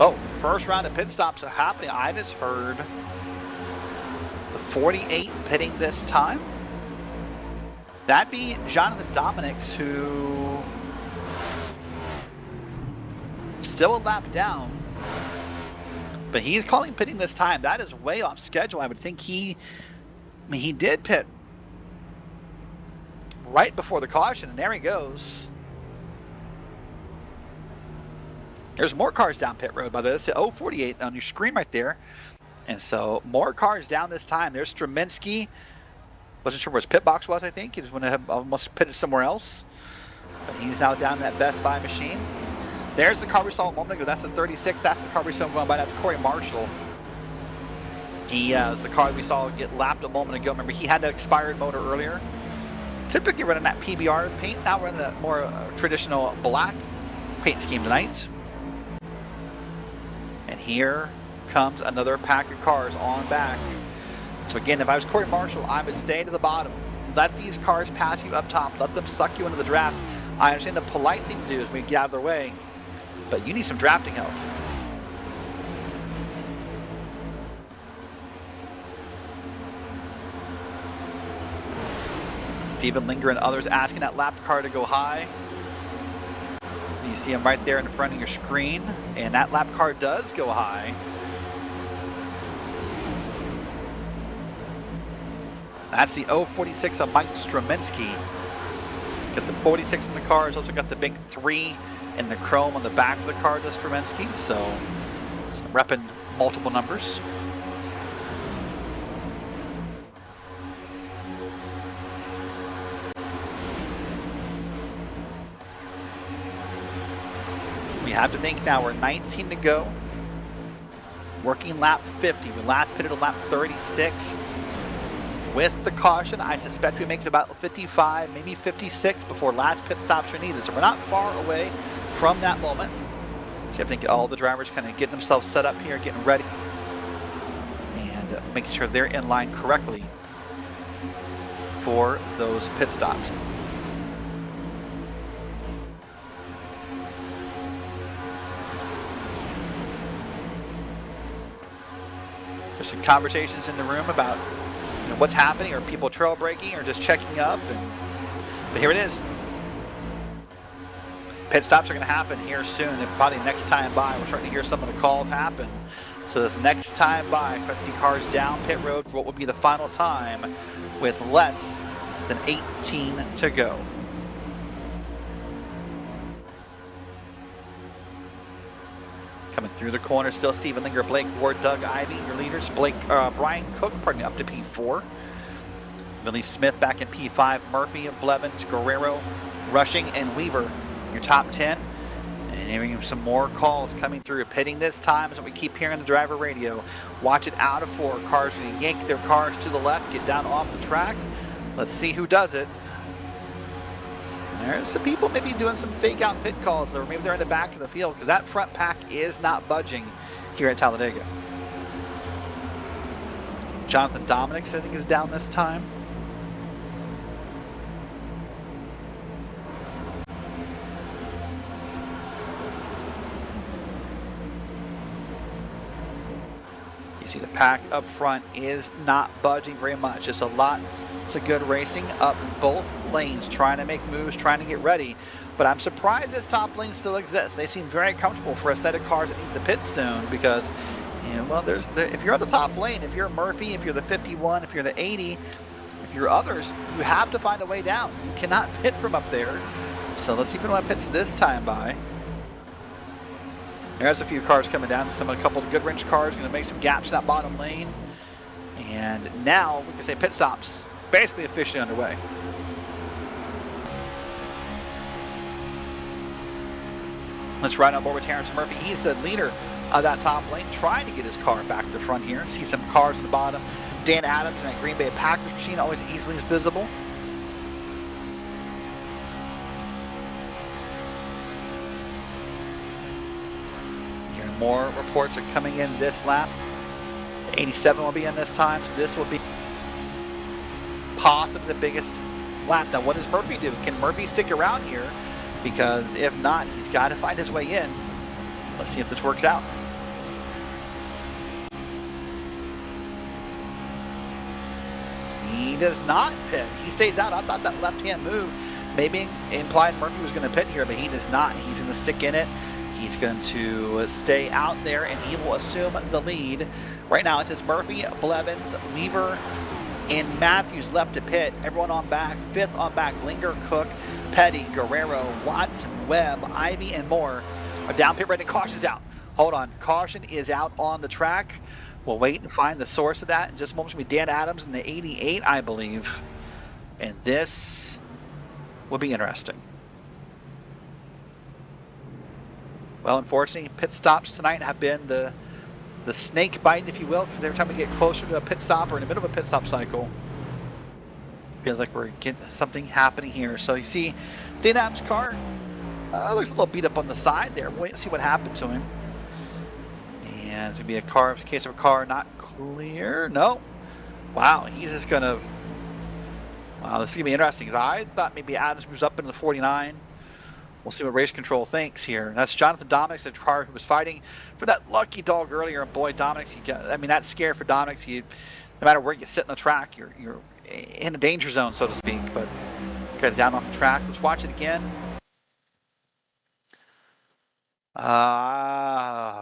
Oh, first round of pit stops are happening. I just heard the 48 pitting this time. That'd be Jonathan Dominics, who still a lap down, but he's calling pitting this time. That is way off schedule. I would think he did pit right before the caution, and there he goes. There's more cars down pit road, by the way. That's the 048 on your screen right there. And so more cars down this time. There's Straminsky. Wasn't sure where his pit box was, I think. He just went ahead, almost pitted somewhere else. But he's now down in that Best Buy machine. There's the car we saw a moment ago. That's the 36. That's the car we saw going by. That's Corey Marshall. He was the car we saw get lapped a moment ago. Remember, he had that expired motor earlier. Typically running that PBR paint. Now running that more traditional black paint scheme tonight. And here comes another pack of cars on back. So again, if I was Corey Marshall, I would stay to the bottom. Let these cars pass you up top. Let them suck you into the draft. I understand the polite thing to do is we get out of their way. but you need some drafting help. Steven Linger and others asking that lap car to go high. You see him right there in front of your screen, and that lap car does go high. That's the 046 of Mike Strominski. Got the 46 in the car. He's also got the big 3 in the chrome on the back of the car to Strominski. So repping multiple numbers. We have to think now we're 19 to go. Working lap 50. We last pitted on lap 36. With the caution, I suspect we make it about 55, maybe 56 before last pit stops are needed. So we're not far away from that moment. So I think all the drivers kind of getting themselves set up here, getting ready, and making sure they're in line correctly for those pit stops. There's some conversations in the room about what's happening, or people trail braking, or just checking up. But here it is. Pit stops are going to happen here soon. If probably next time by, we're starting to hear some of the calls happen. So this next time by, expect to see cars down pit road for what will be the final time with less than 18 to go. Coming through the corner, still Steven Linger, Blake Ward, Doug Ivey, your leaders. Brian Cook, pardon me, up to P4. Billy Smith back in P5. Murphy, Blevins, Guerrero, Rushing, and Weaver, your top 10. And hearing some more calls coming through. Pitting this time is what we keep hearing on the driver radio. Watch it out of 4. Cars are going to yank their cars to the left, get down off the track. Let's see who does it. There's some people maybe doing some fake out pit calls, or maybe they're in the back of the field, because that front pack is not budging here at Talladega. Jonathan Dominics, I think, is down this time. You see the pack up front is not budging very much. It's a lot. It's a good racing up both lanes, trying to make moves, trying to get ready. But I'm surprised this top lane still exists. They seem very comfortable for a set of cars that needs to pit soon, because, well, if you're on the top lane, if you're Murphy, if you're the 51, if you're the 80, if you're others, you have to find a way down. You cannot pit from up there. So let's see if anyone pits this time by. There's a few cars coming down. A couple of good wrench cars going to make some gaps in that bottom lane. And now we can say pit stops basically officially underway. Let's ride on board with Terrence Murphy. He's the leader of that top lane, trying to get his car back to the front here. See some cars on the bottom. Dan Adams in that Green Bay Packers machine, always easily visible. Here more reports are coming in this lap. 87 will be in this time, so this will be possibly the biggest lap. Now, what does Murphy do? Can Murphy stick around here? Because if not, he's got to find his way in. Let's see if this works out. He does not pit. He stays out. I thought that left-hand move maybe implied Murphy was going to pit here, but he does not. He's going to stick in it. He's going to stay out there, and he will assume the lead. Right now, it says Murphy, Blevins, Weaver, and Matthews left to pit. Everyone on back. 5th on back, Linger, Cook, Petty, Guerrero, Watson, Webb, Ivy, and more are down pit ready. Caution's out. Hold on. Caution is out on the track. We'll wait and find the source of that in just a moment. It's going to be Dan Adams in the 88, I believe. And this will be interesting. Well, unfortunately, pit stops tonight have been the snake biting, if you will. Every time we get closer to a pit stop or in the middle of a pit stop cycle, feels like we're getting something happening here. So you see Dan Adams' car looks a little beat up on the side there. We'll wait and see what happened to him. And it's going to be a car, in case of a car not clear. No. Wow, he's just going to... Wow, this is going to be interesting, because I thought maybe Adams moves up into the 49. We'll see what race control thinks here. That's Jonathan Dominics, the car who was fighting for that lucky dog earlier. And boy, Dominics, that's scary for Dominics. No matter where you sit in the track, you're in a danger zone, so to speak. But got it down off the track. Let's watch it again.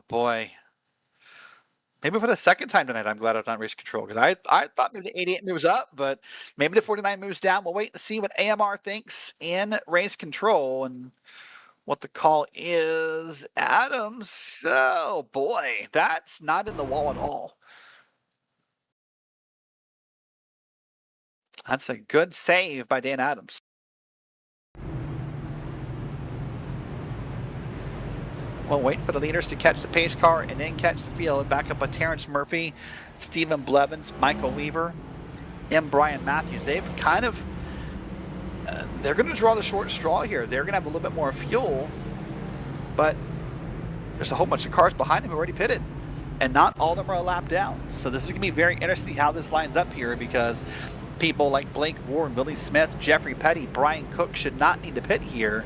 Boy. Maybe for the second time tonight, I'm glad I'm not race control, because I thought maybe the 88 moves up, but maybe the 49 moves down. We'll wait to see what AMR thinks in race control and what the call is. Adams, oh boy, that's not in the wall at all. That's a good save by Dan Adams. We'll wait for the leaders to catch the pace car and then catch the field. Back up with Terrence Murphy, Stephen Blevins, Michael Weaver, and Brian Matthews. They've kind of, they're going to draw the short straw here. They're going to have a little bit more fuel, but there's a whole bunch of cars behind them who already pitted, and not all of them are a lap down. So this is going to be very interesting how this lines up here, because people like Blake Ward, Willie Smith, Jeffrey Petty, Brian Cook should not need to pit here.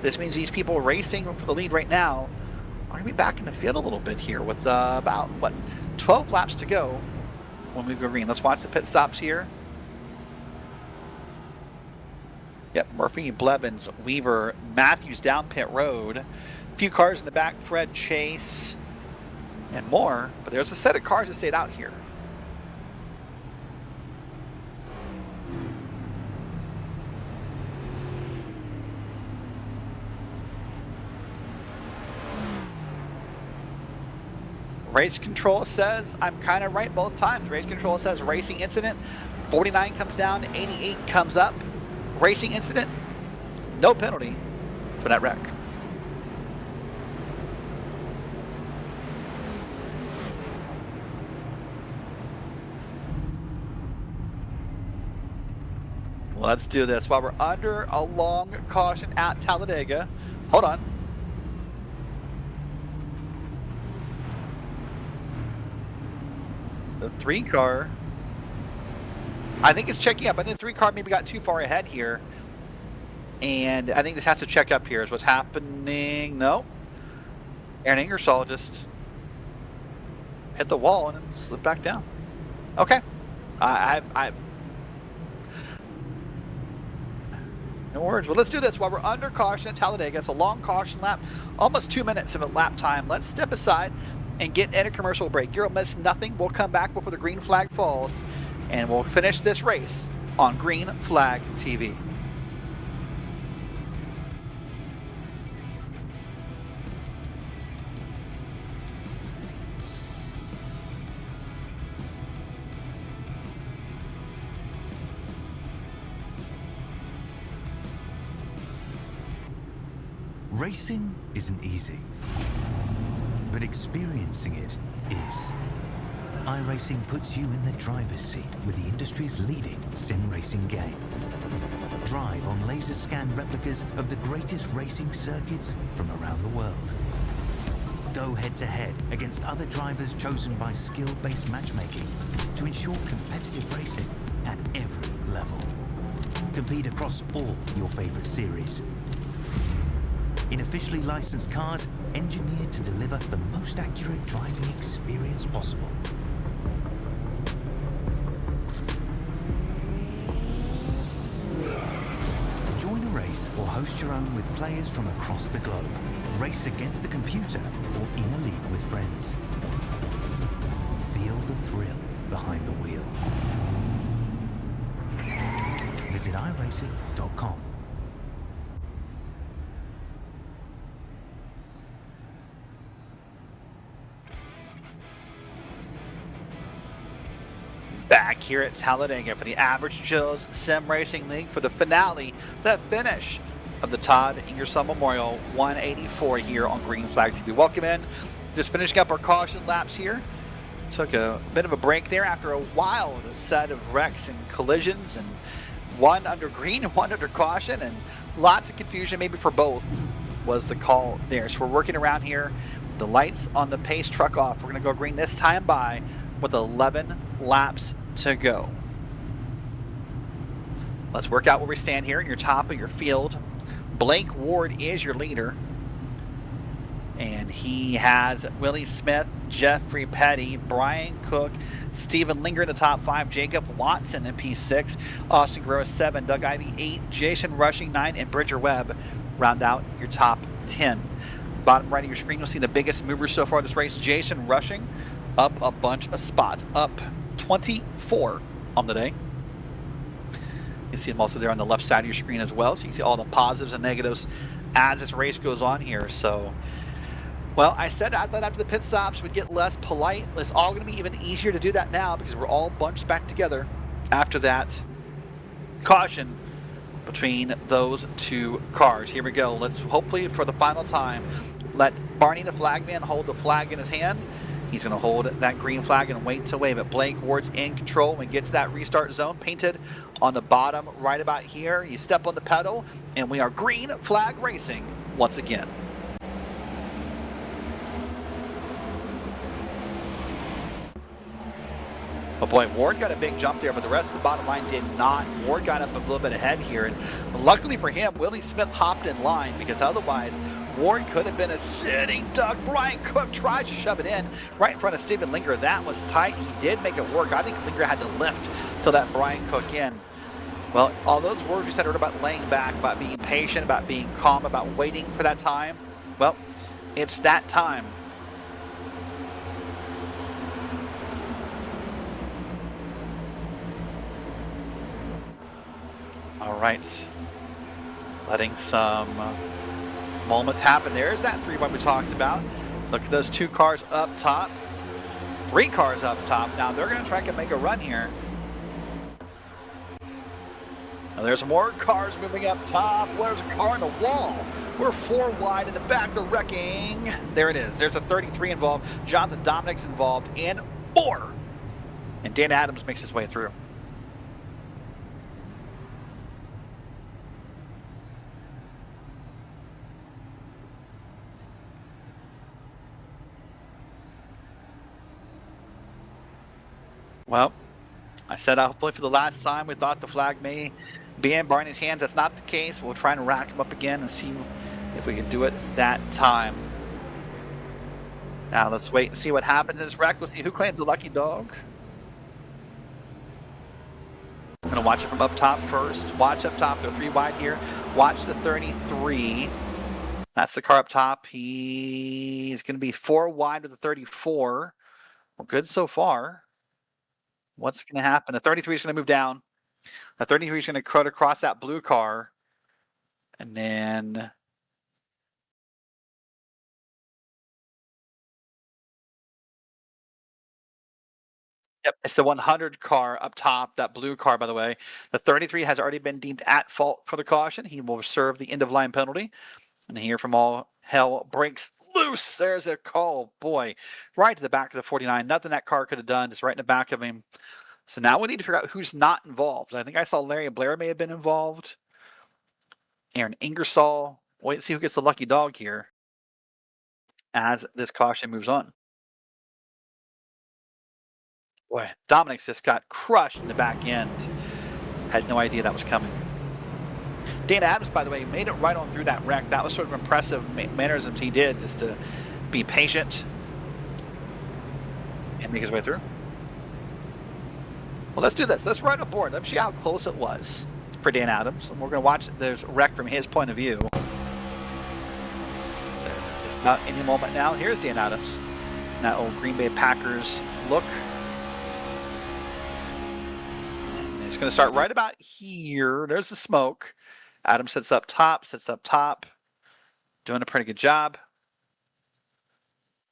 This means these people racing for the lead right now are going to be back in the field a little bit here with about, 12 laps to go when we go green. Let's watch the pit stops here. Yep, Murphy, Blevins, Weaver, Matthews down pit road. A few cars in the back, Fred, Chase, and more. But there's a set of cars that stayed out here. Race control says I'm kind of right both times. Race control says racing incident. 49 comes down, 88 comes up. Racing incident, no penalty for that wreck. Let's do this while we're under a long caution at Talladega. Hold on. The 3 car, I think it's checking up. I think the 3 car maybe got too far ahead here, and I think this has to check up here is what's happening. No, Aaron Ingersoll just hit the wall and then slipped back down. Okay, no words. Well, let's do this while we're under caution at Talladega. It's a long caution lap, almost 2 minutes of a lap time. Let's step aside and get in a commercial break. You'll miss nothing. We'll come back before the green flag falls, and we'll finish this race on Green Flag TV. Racing isn't easy, but experiencing it is. iRacing puts you in the driver's seat with the industry's leading sim racing game. Drive on laser scan replicas of the greatest racing circuits from around the world. Go head to head against other drivers chosen by skill-based matchmaking to ensure competitive racing at every level. Compete across all your favorite series. In officially licensed cars, engineered to deliver the most accurate driving experience possible. Join a race or host your own with players from across the globe. Race against the computer or in a league with friends. Feel the thrill behind the wheel. Visit iRacing.com. Back here at Talladega for the Average Joe's Sim Racing League for the finale, the finish of the Todd Ingersoll Memorial 184 here on Green Flag TV. Welcome in. Just finishing up our caution laps here. Took a bit of a break there after a wild set of wrecks and collisions, and one under green, one under caution, and lots of confusion maybe for both was the call there. So we're working around here. The lights on the pace truck off. We're going to go green this time by with 11 laps to go. Let's work out where we stand here in your top of your field. Blake Ward is your leader. And he has Willie Smith, Jeffrey Petty, Brian Cook, Stephen Linger in the top 5, Jacob Watson in P6, Austin Guerrero 7, Doug Ivey 8, Jason Rushing 9, and Bridger Webb round out your top 10. Bottom right of your screen, you'll see the biggest mover so far this race, Jason Rushing, up a bunch of spots, up 24 on the day. You see him also there on the left side of your screen as well, so you can see all the positives and negatives as this race goes on here. So, well, I said I thought after the pit stops we'd get less polite. It's all going to be even easier to do that now because we're all bunched back together after that caution between those two cars. Here we go. Let's hopefully for the final time let Barney the flagman hold the flag in his hand. He's going to hold that green flag and wait to wave it. Blake Ward's in control. When we get to that restart zone, painted on the bottom right about here, you step on the pedal, and we are green flag racing once again. Oh boy, Ward got a big jump there, but the rest of the bottom line did not. Ward got up a little bit ahead here, and luckily for him, Willie Smith hopped in line because otherwise Ward could have been a sitting duck. Brian Cook tried to shove it in right in front of Stephen Linger. That was tight. He did make it work. I think Linger had to lift to let Brian Cook in. Well, all those words we said are about laying back, about being patient, about being calm, about waiting for that time. Well, it's that time. All right, letting some moments happen. There's that 3-1 we talked about. Look at those 2 cars up top, 3 cars up top. Now they're going to try to make a run here. Now there's more cars moving up top. There's a car on the wall. We're 4 wide in the back. They're wrecking. There it is. There's a 33 involved. Jonathan Dominic's involved, and more. And Dan Adams makes his way through. Well, I said hopefully for the last time we thought the flag may be in Barney's hands. That's not the case. We'll try and rack him up again and see if we can do it that time. Now let's wait and see what happens in this wreck. We'll see who claims the lucky dog. I'm going to watch it from up top first. Watch up top. They're 3 wide here. Watch the 33. That's the car up top. He's going to be 4 wide with the 34. We're good so far. What's going to happen? The 33 is going to move down. The 33 is going to cut across that blue car. And then yep, it's the 100 car up top, that blue car, by the way. The 33 has already been deemed at fault for the caution. He will serve the end-of-line penalty. And here from all hell breaks loose. There's a call, boy, right to the back of the 49. Nothing that car could have done, just right in the back of him. So now we need to figure out who's not involved. I think I saw Larry Blair may have been involved. Aaron Ingersoll. Wait and see who gets the lucky dog here as this caution moves on. Boy, Dominic's just got crushed in the back end. Had no idea that was coming. Dan Adams, by the way, made it right on through that wreck. That was sort of impressive mannerisms he did just to be patient and make his way through. Well, let's do this. Let's ride aboard. Let's see how close it was for Dan Adams. And we're going to watch this wreck from his point of view. So it's about any moment now. Here's Dan Adams. That old Green Bay Packers look. And it's going to start right about here. There's the smoke. Adams sits up top. Doing a pretty good job.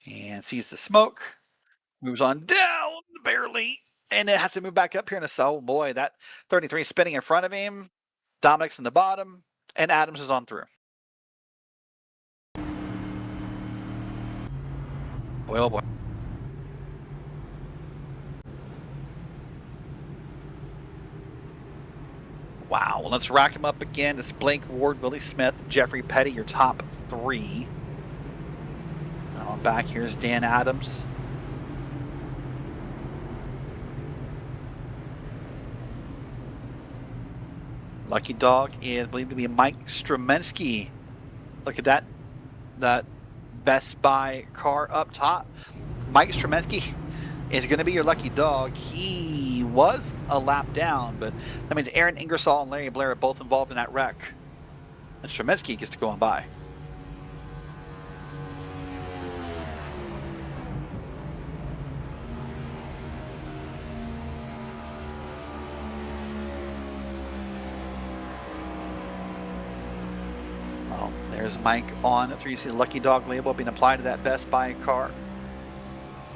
And sees the smoke. Moves on down, barely. And it has to move back up here in a cell. Boy, that 33 is spinning in front of him. Dominic's in the bottom. And Adams is on through. Boy, oh boy. Wow, well, let's rack him up again. It's Blake Ward, Willie Smith, Jeffrey Petty, your top 3. Now I'm back. Here's Dan Adams. Lucky dog is believed to be Mike Stromensky. Look at that Best Buy car up top. Mike Stromensky is going to be your lucky dog. He was a lap down, but that means Aaron Ingersoll and Larry Blair are both involved in that wreck. And Stromensky gets to go on by. Oh, there's Mike on 3. You see the lucky dog label being applied to that Best Buy car.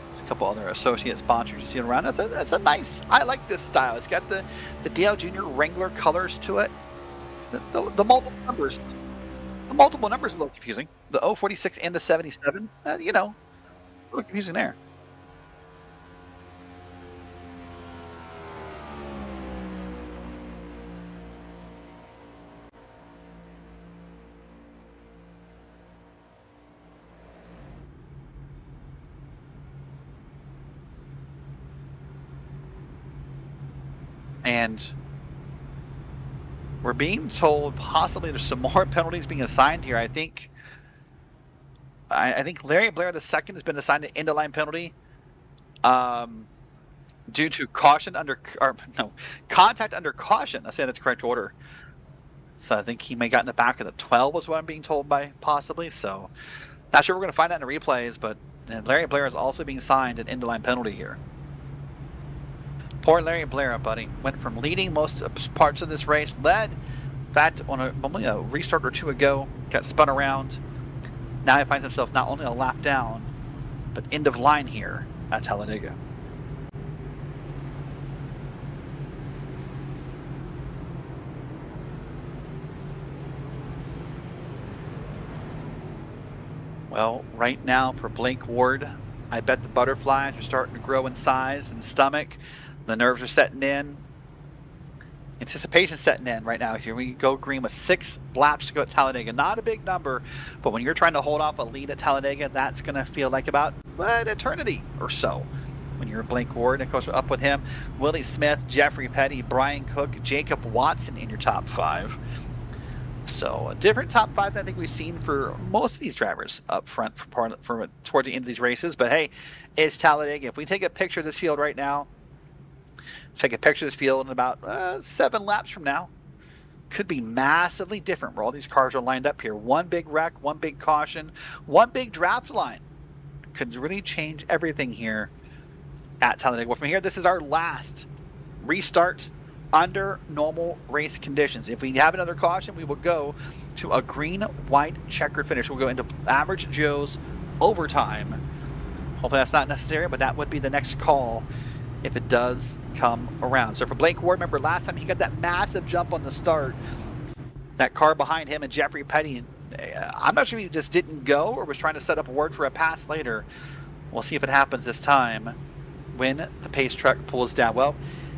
There's a couple other associate sponsors you see around. That's a nice, I like this style. It's got the Dale Jr. Wrangler colors to it. The multiple numbers. The multiple numbers are a little confusing. The 046 and the 77, you know, a little confusing there. And we're being told possibly there's some more penalties being assigned here. I think Larry Blair II has been assigned an end-of-line penalty due to contact under caution. I say that's the correct order. So I think he may have gotten the back of the 12 was what I'm being told by possibly. So not sure we're going to find that in the replays, but Larry Blair is also being signed an end-of-line penalty here. Poor Larry Blair, buddy. Went from leading most parts of this race, led, in fact, on a restart or two ago, got spun around. Now he finds himself not only a lap down, but end of line here at Talladega. Well, right now for Blake Ward, I bet the butterflies are starting to grow in size and stomach. The nerves are setting in. Anticipation setting in right now. Here we go green with 6 laps to go at Talladega. Not a big number, but when you're trying to hold off a lead at Talladega, that's going to feel like about an eternity or so. When you're Blake Ward, and of course we're up with him, Willie Smith, Jeffrey Petty, Brian Cook, Jacob Watson in your top 5. So a different top 5 than I think we've seen for most of these drivers up front for towards the end of these races. But hey, it's Talladega. If we take a picture of this field right now, take a picture of this field in about 7 laps from now, could be massively different where all these cars are lined up here. One big wreck, one big caution, one big draft line. Could really change everything here at Talladega. Well, from here, this is our last restart under normal race conditions. If we have another caution, we will go to a green, white, checkered finish. We'll go into Average Joe's overtime. Hopefully that's not necessary, but that would be the next call if it does come around. So for Blake Ward, remember last time he got that massive jump on the start, that car behind him and Jeffrey Petty, I'm not sure if he just didn't go or was trying to set up Ward for a pass later. We'll see if it happens this time when the pace truck pulls down. Well,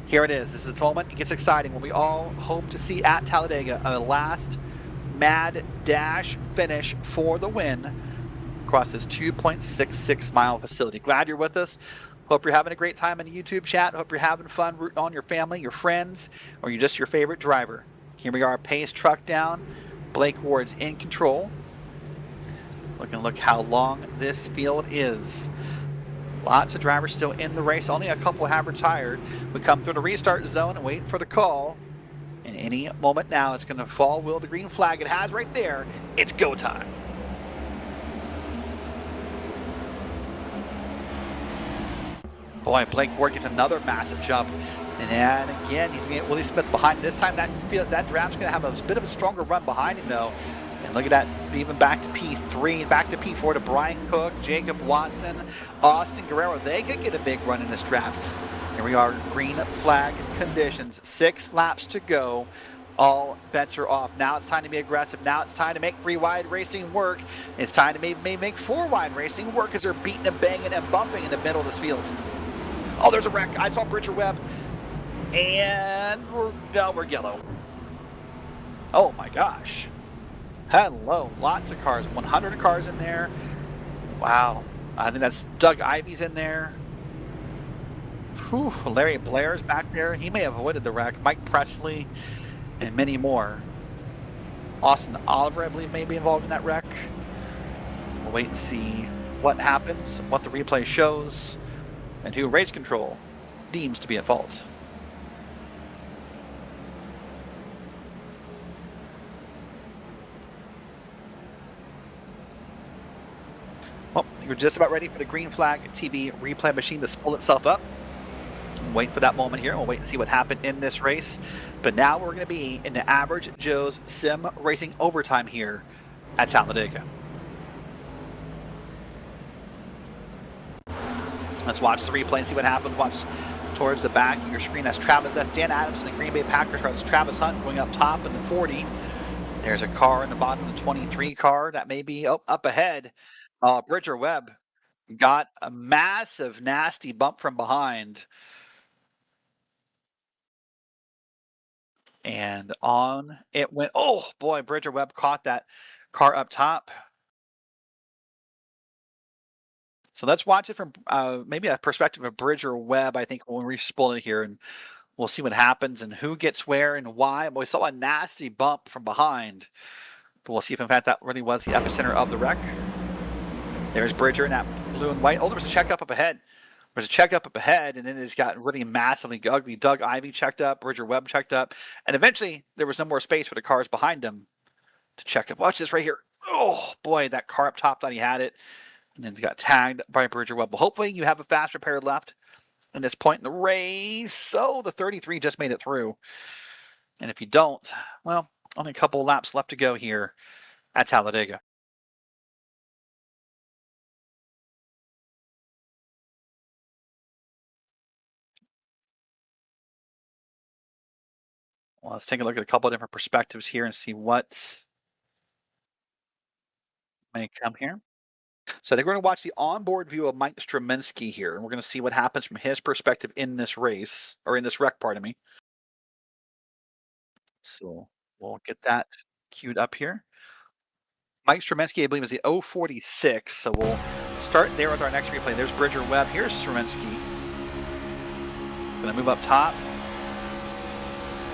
here it is. This is the moment. It gets exciting when we all hope to see at Talladega a last mad dash finish for the win across this 2.66 mile facility. Glad you're with us. Hope you're having a great time in the YouTube chat. Hope you're having fun rooting on your family, your friends, or you're just your favorite driver. Here we are, pace truck down. Blake Ward's in control. Look how long this field is. Lots of drivers still in the race. Only a couple have retired. We come through the restart zone and wait for the call. And any moment now, it's going to fall wheel the green flag. It has right there. It's go time. Boy, Blake Ward gets another massive jump. And again, he's going to get Willie Smith behind him. This time that draft's going to have a bit of a stronger run behind him, though. And look at that, even back to P3, back to P4 to Brian Cook, Jacob Watson, Austin Guerrero. They could get a big run in this draft. Here we are, green flag conditions, 6 laps to go. All bets are off. Now it's time to be aggressive. Now it's time to make 3-wide racing work. It's time to maybe make 4-wide racing work as they're beating and banging and bumping in the middle of this field. Oh, there's a wreck. I saw Bridger Webb. And we're yellow. Oh my gosh. Hello, lots of cars, 100 cars in there. Wow, I think that's Doug Ivy's in there. Whew, Larry Blair's back there. He may have avoided the wreck. Mike Presley and many more. Austin Oliver, I believe, may be involved in that wreck. We'll wait and see what happens, what the replay shows, and who race control deems to be at fault. Well, we're just about ready for the green flag TV replay machine to spool itself up. Wait for that moment here. We'll wait and see what happened in this race. But now we're going to be in the Average Joe's Sim Racing overtime here at Talladega. Let's watch the replay and see what happened. Watch towards the back of your screen. That's Dan Adams in the Green Bay Packers car. That's Travis Hunt going up top in the 40. There's a car in the bottom of the 23 car. That may be up ahead. Bridger Webb got a massive, nasty bump from behind. And on it went. Oh, boy, Bridger Webb caught that car up top. So let's watch it from maybe a perspective of Bridger Webb, I think, when we spool it here. And we'll see what happens and who gets where and why. We saw a nasty bump from behind. But we'll see if, in fact, that really was the epicenter of the wreck. There's Bridger in that blue and white. Oh, there was a checkup up ahead. There's a checkup up ahead, and then it's got really massively ugly. Doug Ivy checked up, Bridger Webb checked up, and eventually there was no more space for the cars behind him to check up. Watch this right here. Oh, boy, that car up top thought he had it, and then got tagged by Bridger Webb. Well, hopefully you have a fast repair left in this point in the race. So the 33 just made it through. And if you don't, well, only a couple laps left to go here at Talladega. Well, let's take a look at a couple of different perspectives here and see what may come here. So I think we're going to watch the onboard view of Mike Straminsky here, and we're going to see what happens from his perspective in this race, or in this wreck, pardon me. So we'll get that queued up here. Mike Straminsky, I believe, is the 046, so we'll start there with our next replay. There's Bridger Webb. Here's Straminsky. Going to move up top.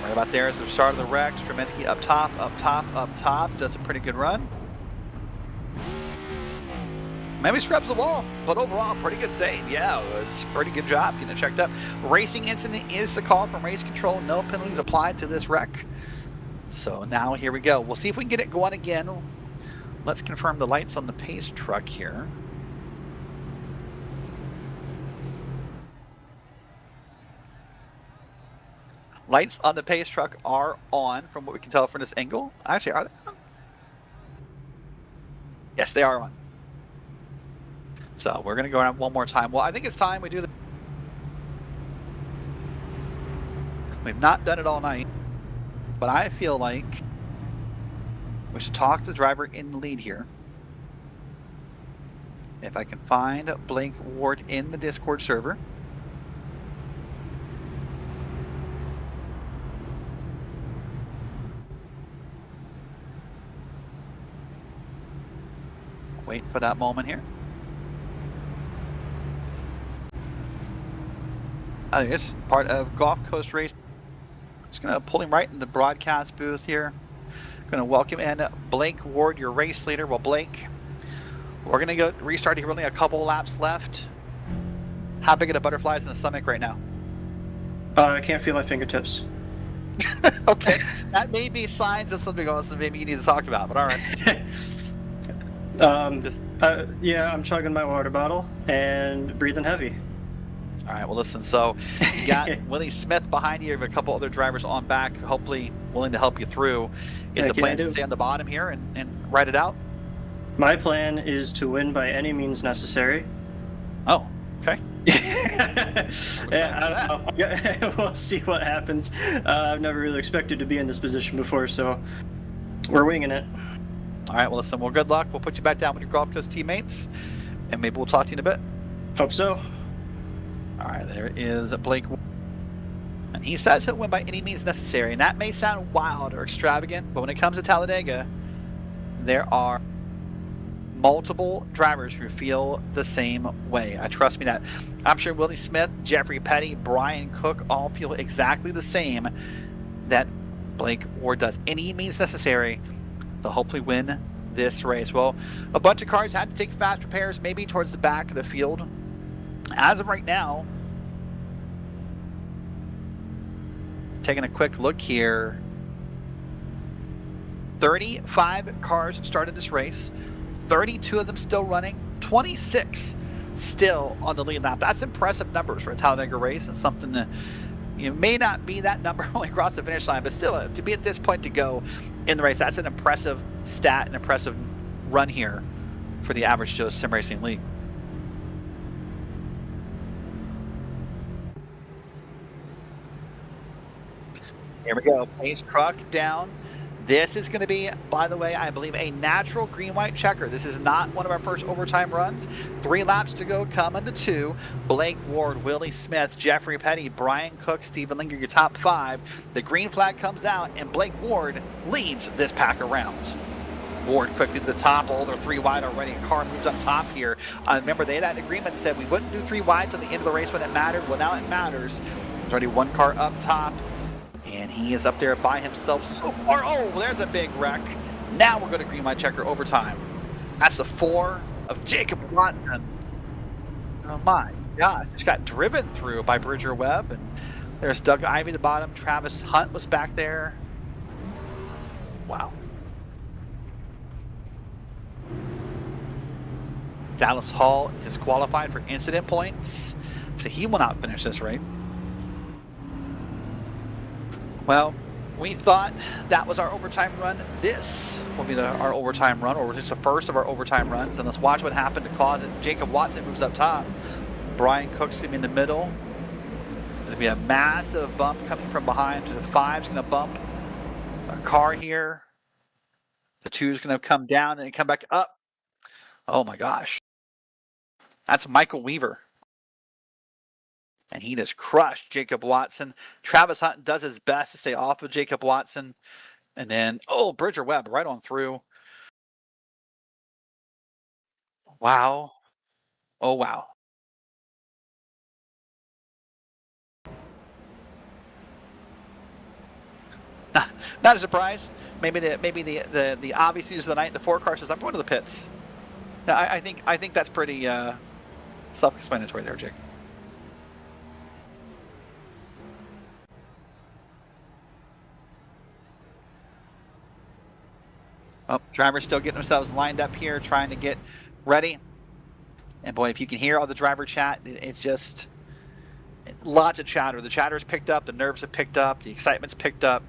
Right about there is the start of the wreck. Straminsky up top, up top, up top. Does a pretty good run. Maybe scrubs the wall, but overall, pretty good save. Yeah, it's a pretty good job getting it checked up. Racing incident is the call from race control. No penalties applied to this wreck. So now here we go. We'll see if we can get it going again. Let's confirm the lights on the pace truck here. Lights on the pace truck are on from what we can tell from this angle. Actually, are they on? Yes, they are on. So we're going to go around one more time. Well, I think it's time we do the... We've not done it all night, but I feel like we should talk to the driver in the lead here. If I can find Blake Ward in the Discord server. Wait for that moment here. I think it's part of Gulf Coast Race. Just going to pull him right in the broadcast booth here. Going to welcome in Blake Ward, your race leader. Well, Blake, we're going to go restart here. Only a couple laps left. How big are the butterflies in the stomach right now? I can't feel my fingertips. Okay, that may be signs of something else that maybe you need to talk about, but all right. Yeah, I'm chugging my water bottle and breathing heavy. All right, well, listen, so you got Willie Smith behind you. You have a couple other drivers on back, hopefully willing to help you through. Is the plan to stay on the bottom here and ride it out? My plan is to win by any means necessary. Oh, okay. Yeah, I don't know. We'll see what happens. I've never really expected to be in this position before, so we're winging it. All right, well, listen, well, good luck. We'll put you back down with your Gulf Coast teammates, and maybe we'll talk to you in a bit. Hope so. All right, there is Blake. And he says he'll win by any means necessary. And that may sound wild or extravagant, but when it comes to Talladega, there are multiple drivers who feel the same way. Trust me that. I'm sure Willie Smith, Jeffrey Petty, Brian Cook all feel exactly the same, that Blake Ward does any means necessary to hopefully win this race. Well, a bunch of cars had to take fast repairs, maybe towards the back of the field. As of right now, taking a quick look here, 35 cars started this race, 32 of them still running, 26 still on the lead lap. That's impressive numbers for a Talladega race, and something that may not be that number only across the finish line, but still to be at this point to go in the race, that's an impressive stat, an impressive run here for the Average Joe's Sim Racing League. Here we go, pace truck down. This is going to be, by the way, I believe a natural green-white checker. This is not one of our first overtime runs. 3 laps to go, coming to 2. Blake Ward, Willie Smith, Jeffrey Petty, Brian Cook, Stephen Linger, your top 5. The green flag comes out, and Blake Ward leads this pack around. Ward quickly to the top, all their 3 wide already. A car moves up top here. Remember, they had an agreement that said we wouldn't do 3 wide till the end of the race when it mattered. Well, now it matters. There's already 1 car up top. And he is up there by himself so far. Oh, there's a big wreck. Now we're going to green light checker overtime. That's the 4 of Jacob Watson. Oh my God, just got driven through by Bridger Webb. And there's Doug Ivey at the bottom. Travis Hunt was back there. Wow. Dallas Hall disqualified for incident points, so he will not finish this race. Well, we thought that was our overtime run. This will be our overtime run, or just the first of our overtime runs. And let's watch what happened to cause it. Jacob Watson moves up top. Brian Cook's going to be in the middle. There's going to be a massive bump coming from behind. The 5's going to bump a car here. The 2's going to come down and come back up. Oh my gosh. That's Michael Weaver. And he just crushed Jacob Watson. Travis Hunt does his best to stay off of Jacob Watson. And then, oh, Bridger Webb right on through. Wow. Oh, wow. Not a surprise. Maybe the obvious news of the night, the 4 car says, I'm going to the pits. I think that's pretty self-explanatory there, Jake. Oh, drivers still getting themselves lined up here, trying to get ready. And boy, if you can hear all the driver chat, it's just lots of chatter. The chatter's picked up, the nerves have picked up, the excitement's picked up,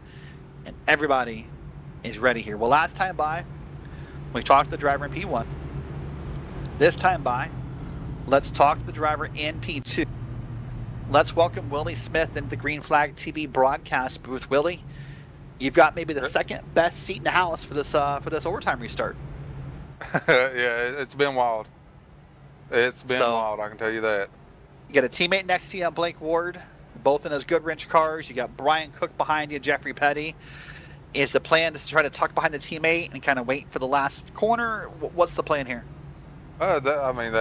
and everybody is ready here. Well, last time by, we talked to the driver in P1. This time by, let's talk to the driver in P2. Let's welcome Willie Smith into the Green Flag TV broadcast booth. Willie, you've got maybe the second best seat in the house for this overtime restart. Yeah, it's been wild. It's been wild, I can tell you that. You got a teammate next to you on Blake Ward, both in those good wrench cars. You got Brian Cook behind you, Jeffrey Petty. Is the plan to try to tuck behind the teammate and kind of wait for the last corner? What's the plan here? I mean,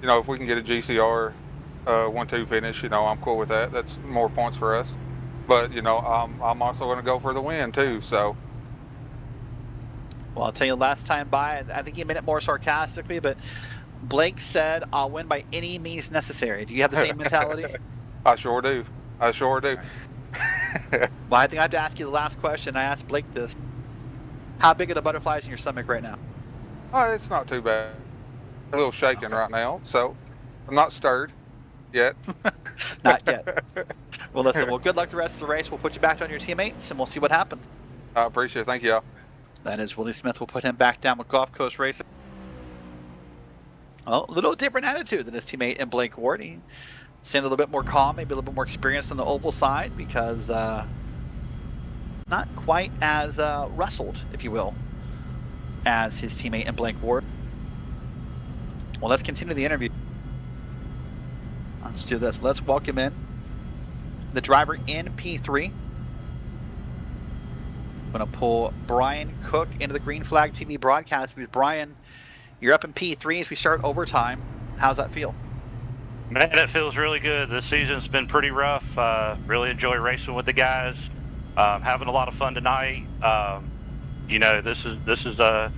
if we can get a GCR 1-2 finish, I'm cool with that. That's more points for us. But, I'm also going to go for the win, too, so. Well, I'll tell you, last time by, I think he meant it more sarcastically, but Blake said, I'll win by any means necessary. Do you have the same mentality? I sure do. I sure do. Well, I think I have to ask you the last question. I asked Blake this. How big are the butterflies in your stomach right now? Oh, it's not too bad. A little shaking right now, so I'm not stirred yet. Not yet. Well, listen, good luck the rest of the race. We'll put you back on your teammates, and we'll see what happens. I appreciate it. Thank you, all. That is Willie Smith. We'll put him back down with Gulf Coast Racing. Well, a little different attitude than his teammate in Blake Ward. He seemed a little bit more calm, maybe a little bit more experienced on the oval side, because not quite as rustled, if you will, as his teammate in Blake Ward. Well, let's continue the interview. Let's do this. Let's welcome in the driver in P3. I'm going to pull Brian Cook into the Green Flag TV broadcast. Brian, you're up in P3 as we start overtime. How's that feel? Man, it feels really good. This season's been pretty rough. Really enjoy racing with the guys. Having a lot of fun tonight. You know, this is a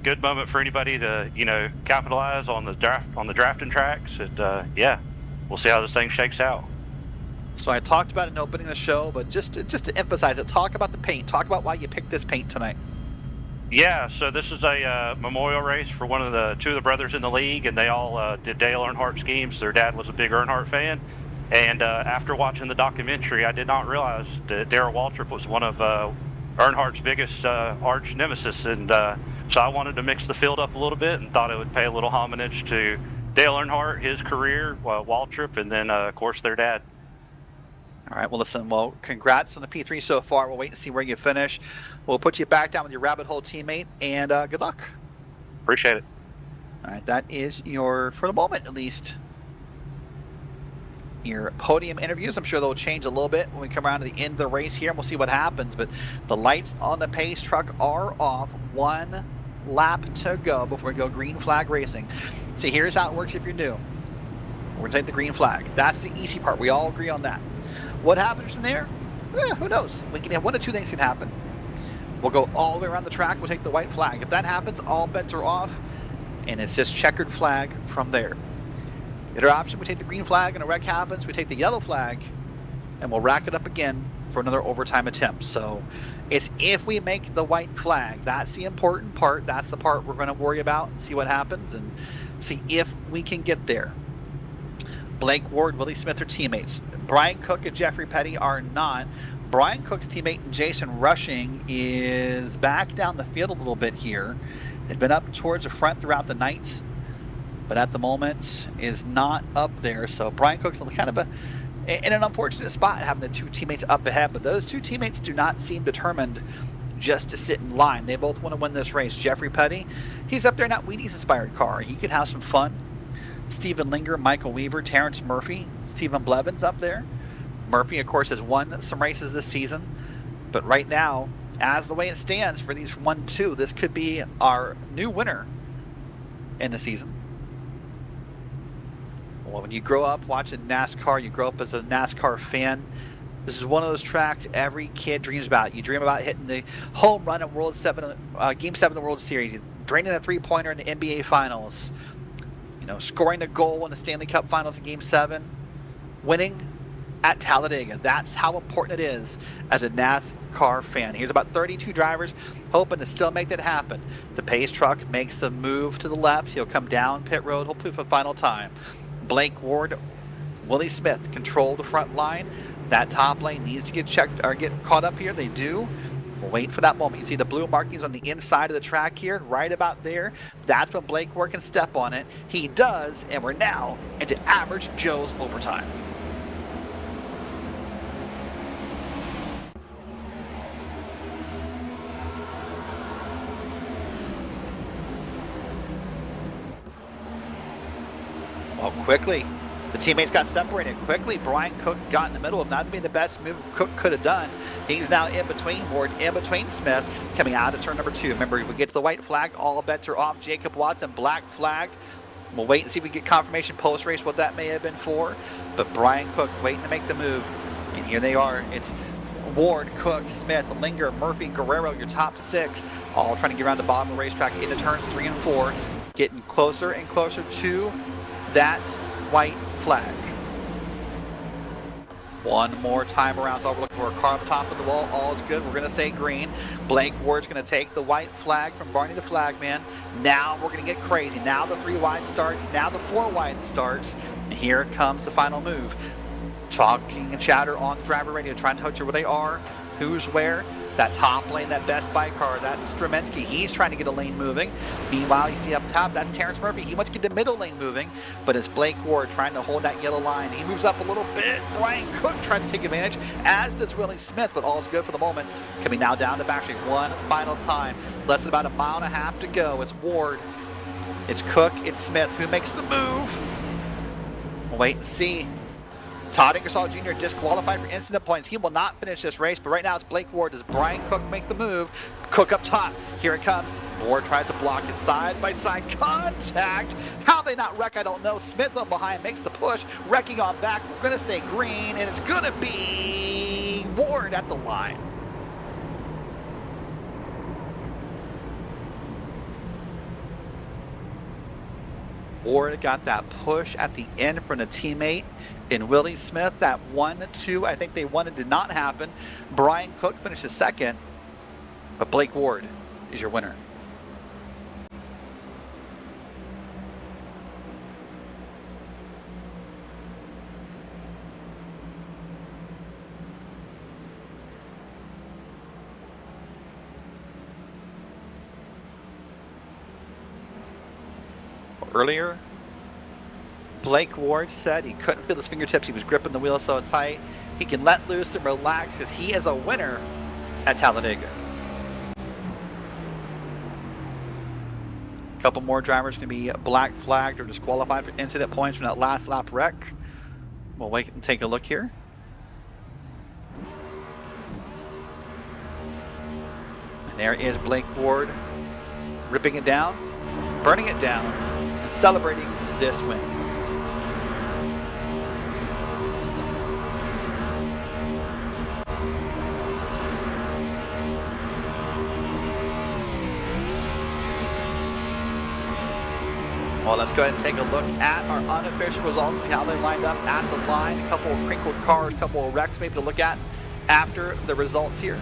good moment for anybody to, you know, capitalize on the drafting tracks. And yeah, we'll see how this thing shakes out. So I talked about it in opening the show, but just to emphasize it, talk about the paint. Talk about why you picked this paint tonight. Yeah, so this is a memorial race for two of the brothers in the league, and they all did Dale Earnhardt schemes. Their dad was a big Earnhardt fan, and after watching the documentary, I did not realize that Darrell Waltrip was one of Earnhardt's biggest arch nemesis, and so I wanted to mix the field up a little bit and thought it would pay a little homage to Dale Earnhardt, his career, Waltrip, and then of course their dad. All right, well, listen, well, congrats on the P3 so far. We'll wait and see where you finish. We'll put you back down with your rabbit hole teammate, and good luck. Appreciate it. All right, that is your, for the moment at least, your podium interviews. I'm sure they'll change a little bit when we come around to the end of the race here, and we'll see what happens. But the lights on the pace truck are off. 1 lap to go before we go green flag racing. See, here's how it works if you're new. We're going to take the green flag. That's the easy part. We all agree on that. What happens from there? Who knows? We can have one of two things can happen. We'll go all the way around the track. We'll take the white flag. If that happens, all bets are off, and it's just checkered flag from there. The other option, we take the green flag and a wreck happens. We take the yellow flag, and we'll rack it up again for another overtime attempt. So it's if we make the white flag. That's the important part. That's the part we're going to worry about and see what happens and see if we can get there. Blake Ward, Willie Smith are teammates. Brian Cook and Jeffrey Petty are not. Brian Cook's teammate and Jason Rushing is back down the field a little bit here. They've been up towards the front throughout the night, but at the moment is not up there. So Brian Cook's kind of in an unfortunate spot having the two teammates up ahead, but those two teammates do not seem determined just to sit in line. They both want to win this race. Jeffrey Petty, he's up there in that Wheaties inspired car. He could have some fun. Stephen Linger, Michael Weaver, Terrence Murphy, Stephen Blevins up there. Murphy, of course, has won some races this season, but right now, as the way it stands for these 1-2, this could be our new winner in the season. Well, when you grow up watching NASCAR, you grow up as a NASCAR fan. This is one of those tracks every kid dreams about. You dream about hitting the home run at Game 7 of the World Series, draining a three-pointer in the NBA Finals, you know, scoring a goal in the Stanley Cup Finals in Game 7, winning at Talladega. That's how important it is as a NASCAR fan. Here's about 32 drivers hoping to still make that happen. The pace truck makes the move to the left. He'll come down pit road, hopefully for the final time. Blake Ward, Willie Smith control the front line. That top lane needs to get checked or get caught up here. They do. We'll wait for that moment. You see the blue markings on the inside of the track here, right about there. That's when Blake Ward can step on it. He does, and we're now into Average Joe's overtime. Well, quickly, the teammates got separated quickly. Brian Cook got in the middle of not to be the best move Cook could have done. He's now in between Ward, in between Smith, coming out of turn number 2. Remember, if we get to the white flag, all bets are off. Jacob Watson, black flagged. We'll wait and see if we get confirmation post-race what that may have been for. But Brian Cook waiting to make the move. And here they are. It's Ward, Cook, Smith, Linger, Murphy, Guerrero, your top 6, all trying to get around the bottom of the racetrack into turns 3 and 4, getting closer and closer to that white flag. One more time around, so we're looking for a car up top of the wall. All is good. We're going to stay green. Blake Ward's going to take the white flag from Barney the Flagman. Now we're going to get crazy. Now the 3 wide starts. Now the 4 wide starts. And here comes the final move. Talking and chatter on driver radio, trying to touch where they are, who's where. That top lane, that Best Buy car, that's Stremensky. He's trying to get a lane moving. Meanwhile, you see up top, that's Terrence Murphy. He wants to get the middle lane moving, but it's Blake Ward trying to hold that yellow line. He moves up a little bit. Brian Cook tries to take advantage, as does Willie Smith, but all is good for the moment. Coming now down to backstreet one final time. Less than about a mile and a half to go. It's Ward, it's Cook, it's Smith. Who makes the move? We'll wait and see. Todd Ingersoll Jr. disqualified for incident points. He will not finish this race, but right now it's Blake Ward. Does Brian Cook make the move? Cook up top. Here it comes. Ward tries to block his side-by-side contact. How they not wreck, I don't know. Smith on behind makes the push. Wrecking on back. We're going to stay green, and it's going to be Ward at the line. Ward got that push at the end from a teammate in Willie Smith. That 1-2 I think they wanted did not happen. Brian Cook finishes second, but Blake Ward is your winner. Earlier, Blake Ward said he couldn't feel his fingertips. He was gripping the wheel so tight. He can let loose and relax because he is a winner at Talladega. A couple more drivers going to be black flagged or disqualified for incident points from that last lap wreck. We'll wait and take a look here. And there is Blake Ward ripping it down, burning it down, and celebrating this win. Well, let's go ahead and take a look at our unofficial results and how they lined up at the line. A couple of crinkled cars, a couple of wrecks maybe to look at after the results here.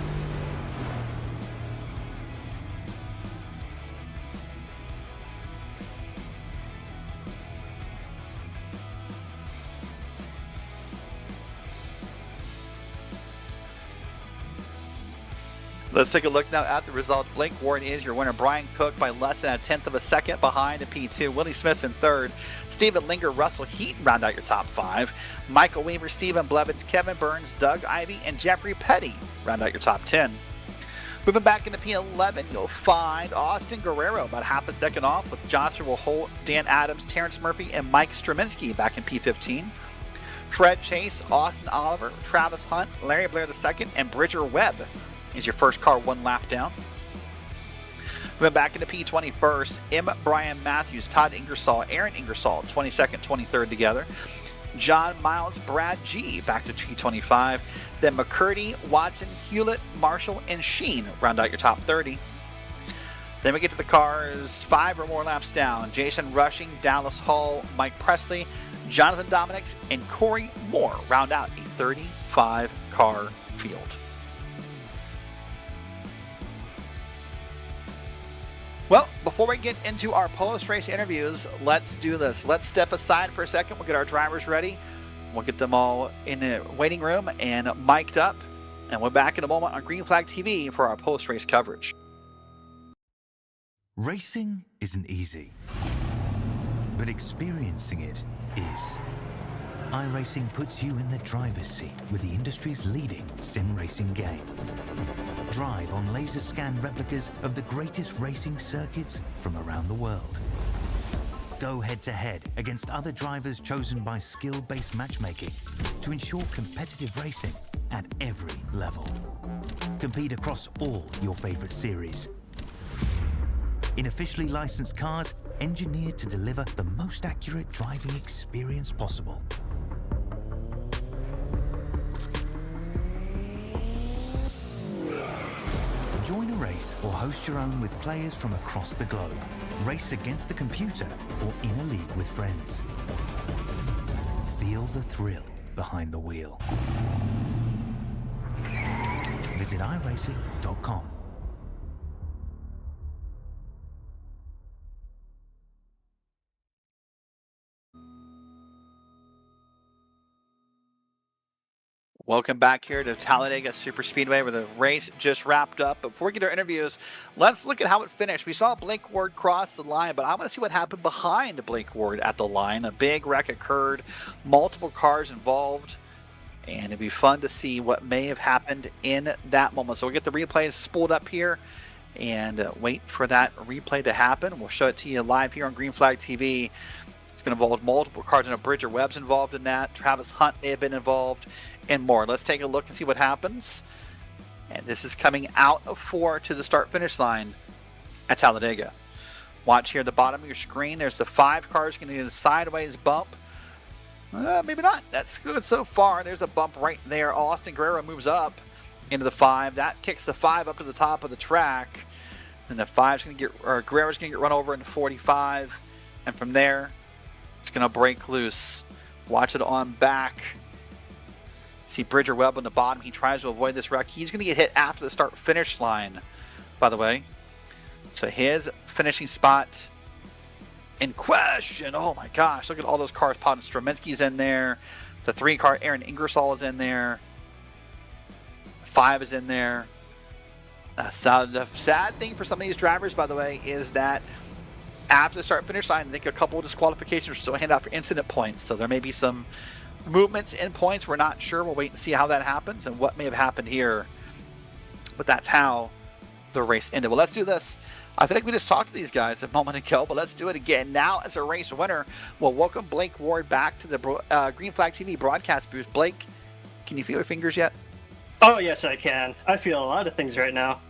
Let's take a look now at the results. Blake Ward is your winner. Brian Cook by less than a tenth of a second behind in P2. Willie Smith's in third. Stephen Linger, Russell Heaton round out your top five. Michael Weaver, Stephen Blevins, Kevin Burns, Doug Ivey, and Jeffrey Petty round out your top 10. Moving back into P11, you'll find Austin Guerrero about half a second off with Joshua Holt, Dan Adams, Terrence Murphy, and Mike Straminski back in P15. Fred Chase, Austin Oliver, Travis Hunt, Larry Blair II, and Bridger Webb is your first car one lap down. Moving back into P20 first, M. Brian Matthews, Todd Ingersoll, Aaron Ingersoll, 22nd, 23rd together. John Miles, Brad G. back to P25. Then McCurdy, Watson, Hewlett, Marshall, and Sheen round out your top 30. Then we get to the cars 5 or more laps down. Jason Rushing, Dallas Hall, Mike Presley, Jonathan Dominics, and Corey Moore round out a 35-car field. Well, before we get into our post-race interviews, let's do this. Let's step aside for a second. We'll get our drivers ready. We'll get them all in the waiting room and mic'd up. And we're back in a moment on Green Flag TV for our post-race coverage. Racing isn't easy, but experiencing it is. iRacing puts you in the driver's seat with the industry's leading sim racing game. Drive on laser scan replicas of the greatest racing circuits from around the world. Go head-to-head against other drivers chosen by skill-based matchmaking to ensure competitive racing at every level. Compete across all your favorite series. In officially licensed cars, engineered to deliver the most accurate driving experience possible. Join a race or host your own with players from across the globe. Race against the computer or in a league with friends. Feel the thrill behind the wheel. Visit iRacing.com. Welcome back here to Talladega Superspeedway where the race just wrapped up. Before we get our interviews, let's look at how it finished. We saw Blake Ward cross the line, but I want to see what happened behind Blake Ward at the line. A big wreck occurred, multiple cars involved, and it'd be fun to see what may have happened in that moment. So we'll get the replays spooled up here and wait for that replay to happen. We'll show it to you live here on Green Flag TV. It's going to involve multiple cars. I know Bridger Webb's involved in that. Travis Hunt may have been involved, and more. Let's take a look and see what happens. And this is coming out of 4 to the start-finish line at Talladega. Watch here at the bottom of your screen. There's the 5 cars going to get a sideways bump Maybe not. That's good so far. There's a bump right there. Austin Guerrero moves up into the 5. That kicks the 5 up to the top of the track. And the 5's going to get, or Guerrero's going to get run over into 45. And from there, it's going to break loose. Watch it on back. See Bridger Webb on the bottom. He tries to avoid this wreck. He's going to get hit after the start-finish line, by the way. So his finishing spot in question. Oh my gosh, look at all those cars popping. Strominski's in there. The 3 car, Aaron Ingersoll, is in there. The 5 is in there. So the sad thing for some of these drivers, by the way, is that after the start-finish line, I think a couple of disqualifications are still handed out for incident points. So there may be some movements in points. We're not sure. We'll wait and see how that happens and what may have happened here. But that's how the race ended. Well, let's do this. I feel like we just talked to these guys a moment ago, but let's do it again. Now, as a race winner, we'll welcome Blake Ward back to the Green Flag TV broadcast booth. Blake, can you feel your fingers yet? Oh, yes, I can. I feel a lot of things right now.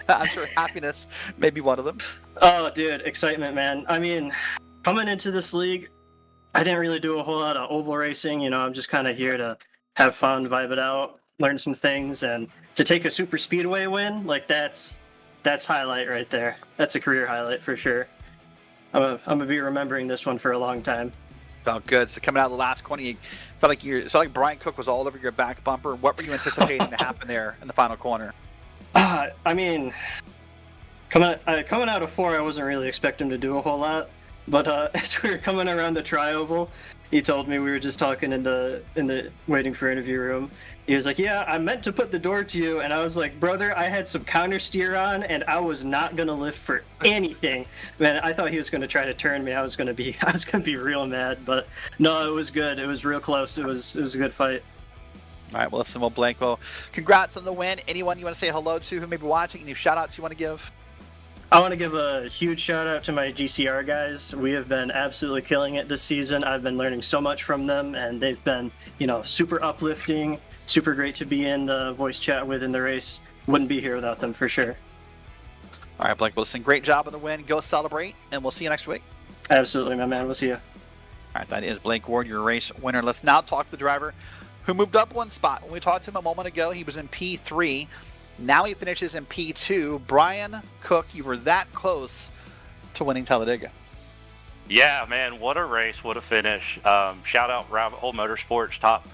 I'm sure happiness may be one of them. Oh, dude, excitement, man. I mean, coming into this league, I didn't really do a whole lot of oval racing. You know, I'm just kind of here to have fun, vibe it out, learn some things, and to take a super speedway win, like that's highlight right there. That's a career highlight for sure. I'm gonna be remembering this one for a long time. Felt good. So coming out of the last corner, you felt like Brian Cook was all over your back bumper. What were you anticipating to happen there in the final corner? I mean, coming out of 4, I wasn't really expecting him to do a whole lot. But as we were coming around the tri-oval, he told me, we were just talking in the waiting for interview room. He was like, "Yeah, I meant to put the door to you," and I was like, "Brother, I had some counter steer on, and I was not gonna lift for anything." Man, I thought he was gonna try to turn me. I was gonna be real mad, but no, it was good. It was real close. It was a good fight. All right, well, listen, well, Blake, well, congrats on the win. Anyone you want to say hello to who may be watching? Any shout-outs you want to give? I want to give a huge shout out to my GCR guys. We have been absolutely killing it this season. I've been learning so much from them, and they've been, super uplifting, super great to be in the voice chat with in the race. Wouldn't be here without them for sure. All right, Blake, well, listen, great job on the win. Go celebrate, and we'll see you next week. Absolutely, my man. We'll see you. All right, that is Blake Ward, your race winner. Let's now talk to the driver who moved up one spot. When we talked to him a moment ago, he was in P3. Now he finishes in P2. Brian Cook, you were that close to winning Talladega. Yeah, man, what a race, what a finish. Shout out Rabbit Hole Motorsports, top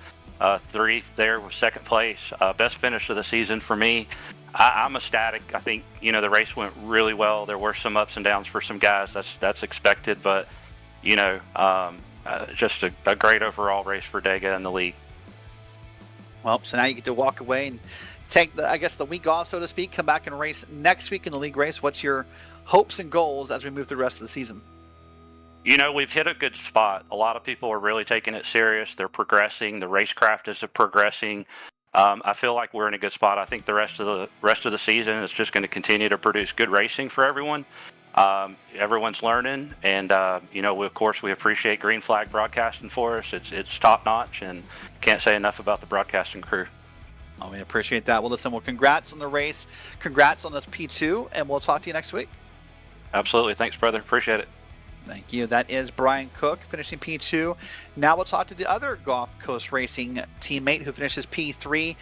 3 there with second place. Best finish of the season for me. I'm ecstatic. I think, the race went really well. There were some ups and downs for some guys. That's expected, but, just a great overall race for Dega and the league. Well, so now you get to walk away and take the week off, so to speak, come back and race next week in the league race. What's your hopes and goals as we move through the rest of the season? We've hit a good spot. A lot of people are really taking it serious. They're progressing. The racecraft is progressing. I feel like we're in a good spot. I think the rest of the season is just going to continue to produce good racing for everyone. Everyone's learning, and of course we appreciate Green Flag broadcasting for us. It's top notch, and can't say enough about the broadcasting crew. Oh, we appreciate that. Well, listen, congrats on the race. Congrats on this P2, and we'll talk to you next week. Absolutely. Thanks, brother. Appreciate it. Thank you. That is Brian Cook finishing P2. Now we'll talk to the other Gulf Coast Racing teammate who finishes P3.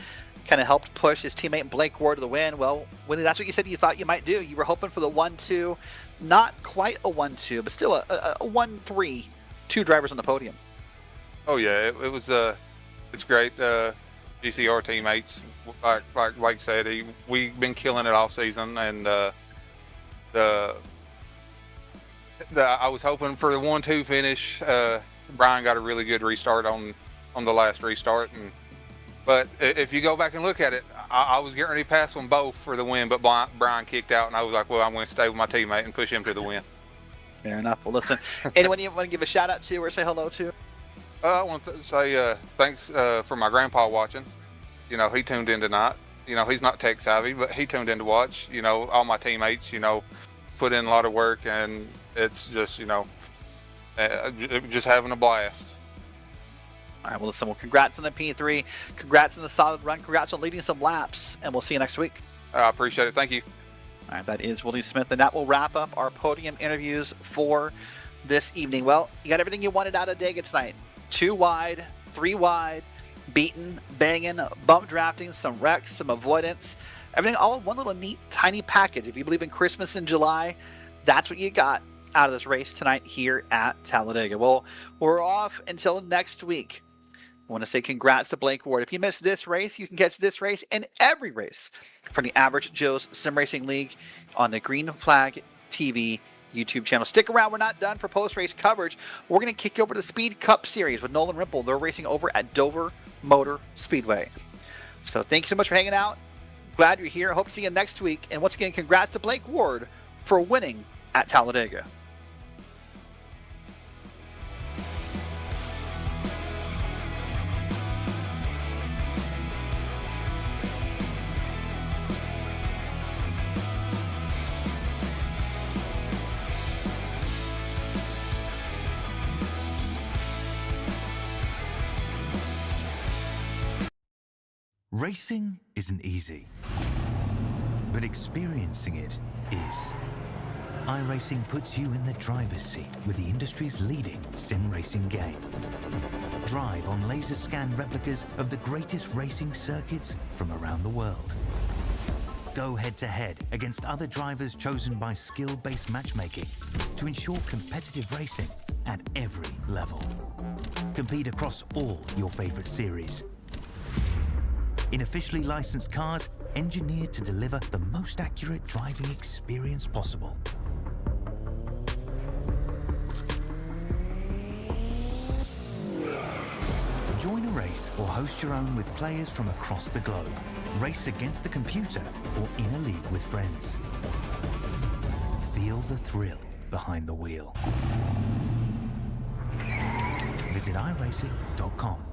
Kind of helped push his teammate Blake Ward to the win. Well, Willie, that's what you said you thought you might do. You were hoping for the 1-2. Not quite a 1-2, but still a 1-3. 2 drivers on the podium. Oh, yeah. It was it's great. GCR teammates, like said, we've been killing it all season, and I was hoping for the 1-2 finish. Brian got a really good restart on the last restart, but if you go back and look at it, I was getting ready to pass them both for the win, but Brian kicked out, and I was like, well, I'm going to stay with my teammate and push him to the win. Fair enough. Well, listen, anyone you want to give a shout out to or say hello to? I want to say thanks for my grandpa watching. He tuned in tonight. He's not tech savvy, but he tuned in to watch. All my teammates, put in a lot of work, and it's just, just having a blast. All right, well, listen, congrats on the P3. Congrats on the solid run. Congrats on leading some laps, and we'll see you next week. I appreciate it. Thank you. All right, that is Willie Smith, and that will wrap up our podium interviews for this evening. Well, you got everything you wanted out of Dega tonight. 2 wide, 3 wide, beating, banging, bump drafting, some wrecks, some avoidance, everything all in one little neat, tiny package. If you believe in Christmas in July, that's what you got out of this race tonight here at Talladega. Well, we're off until next week. I want to say congrats to Blake Ward. If you missed this race, you can catch this race and every race from the Average Joe's Sim Racing League on the Green Flag TV YouTube channel. Stick around. We're not done for post-race coverage. We're going to kick over to the Speed Cup Series with Nolan Rimple. They're racing over at Dover Motor Speedway. So thank you so much for hanging out. Glad you're here. Hope to see you next week. And once again, congrats to Blake Ward for winning at Talladega. Racing isn't easy, but experiencing it is. iRacing puts you in the driver's seat with the industry's leading sim racing game. Drive on laser scan replicas of the greatest racing circuits from around the world. Go head-to-head against other drivers chosen by skill-based matchmaking to ensure competitive racing at every level. Compete across all your favorite series. In officially licensed cars, engineered to deliver the most accurate driving experience possible. Join a race or host your own with players from across the globe. Race against the computer or in a league with friends. Feel the thrill behind the wheel. Visit iRacing.com.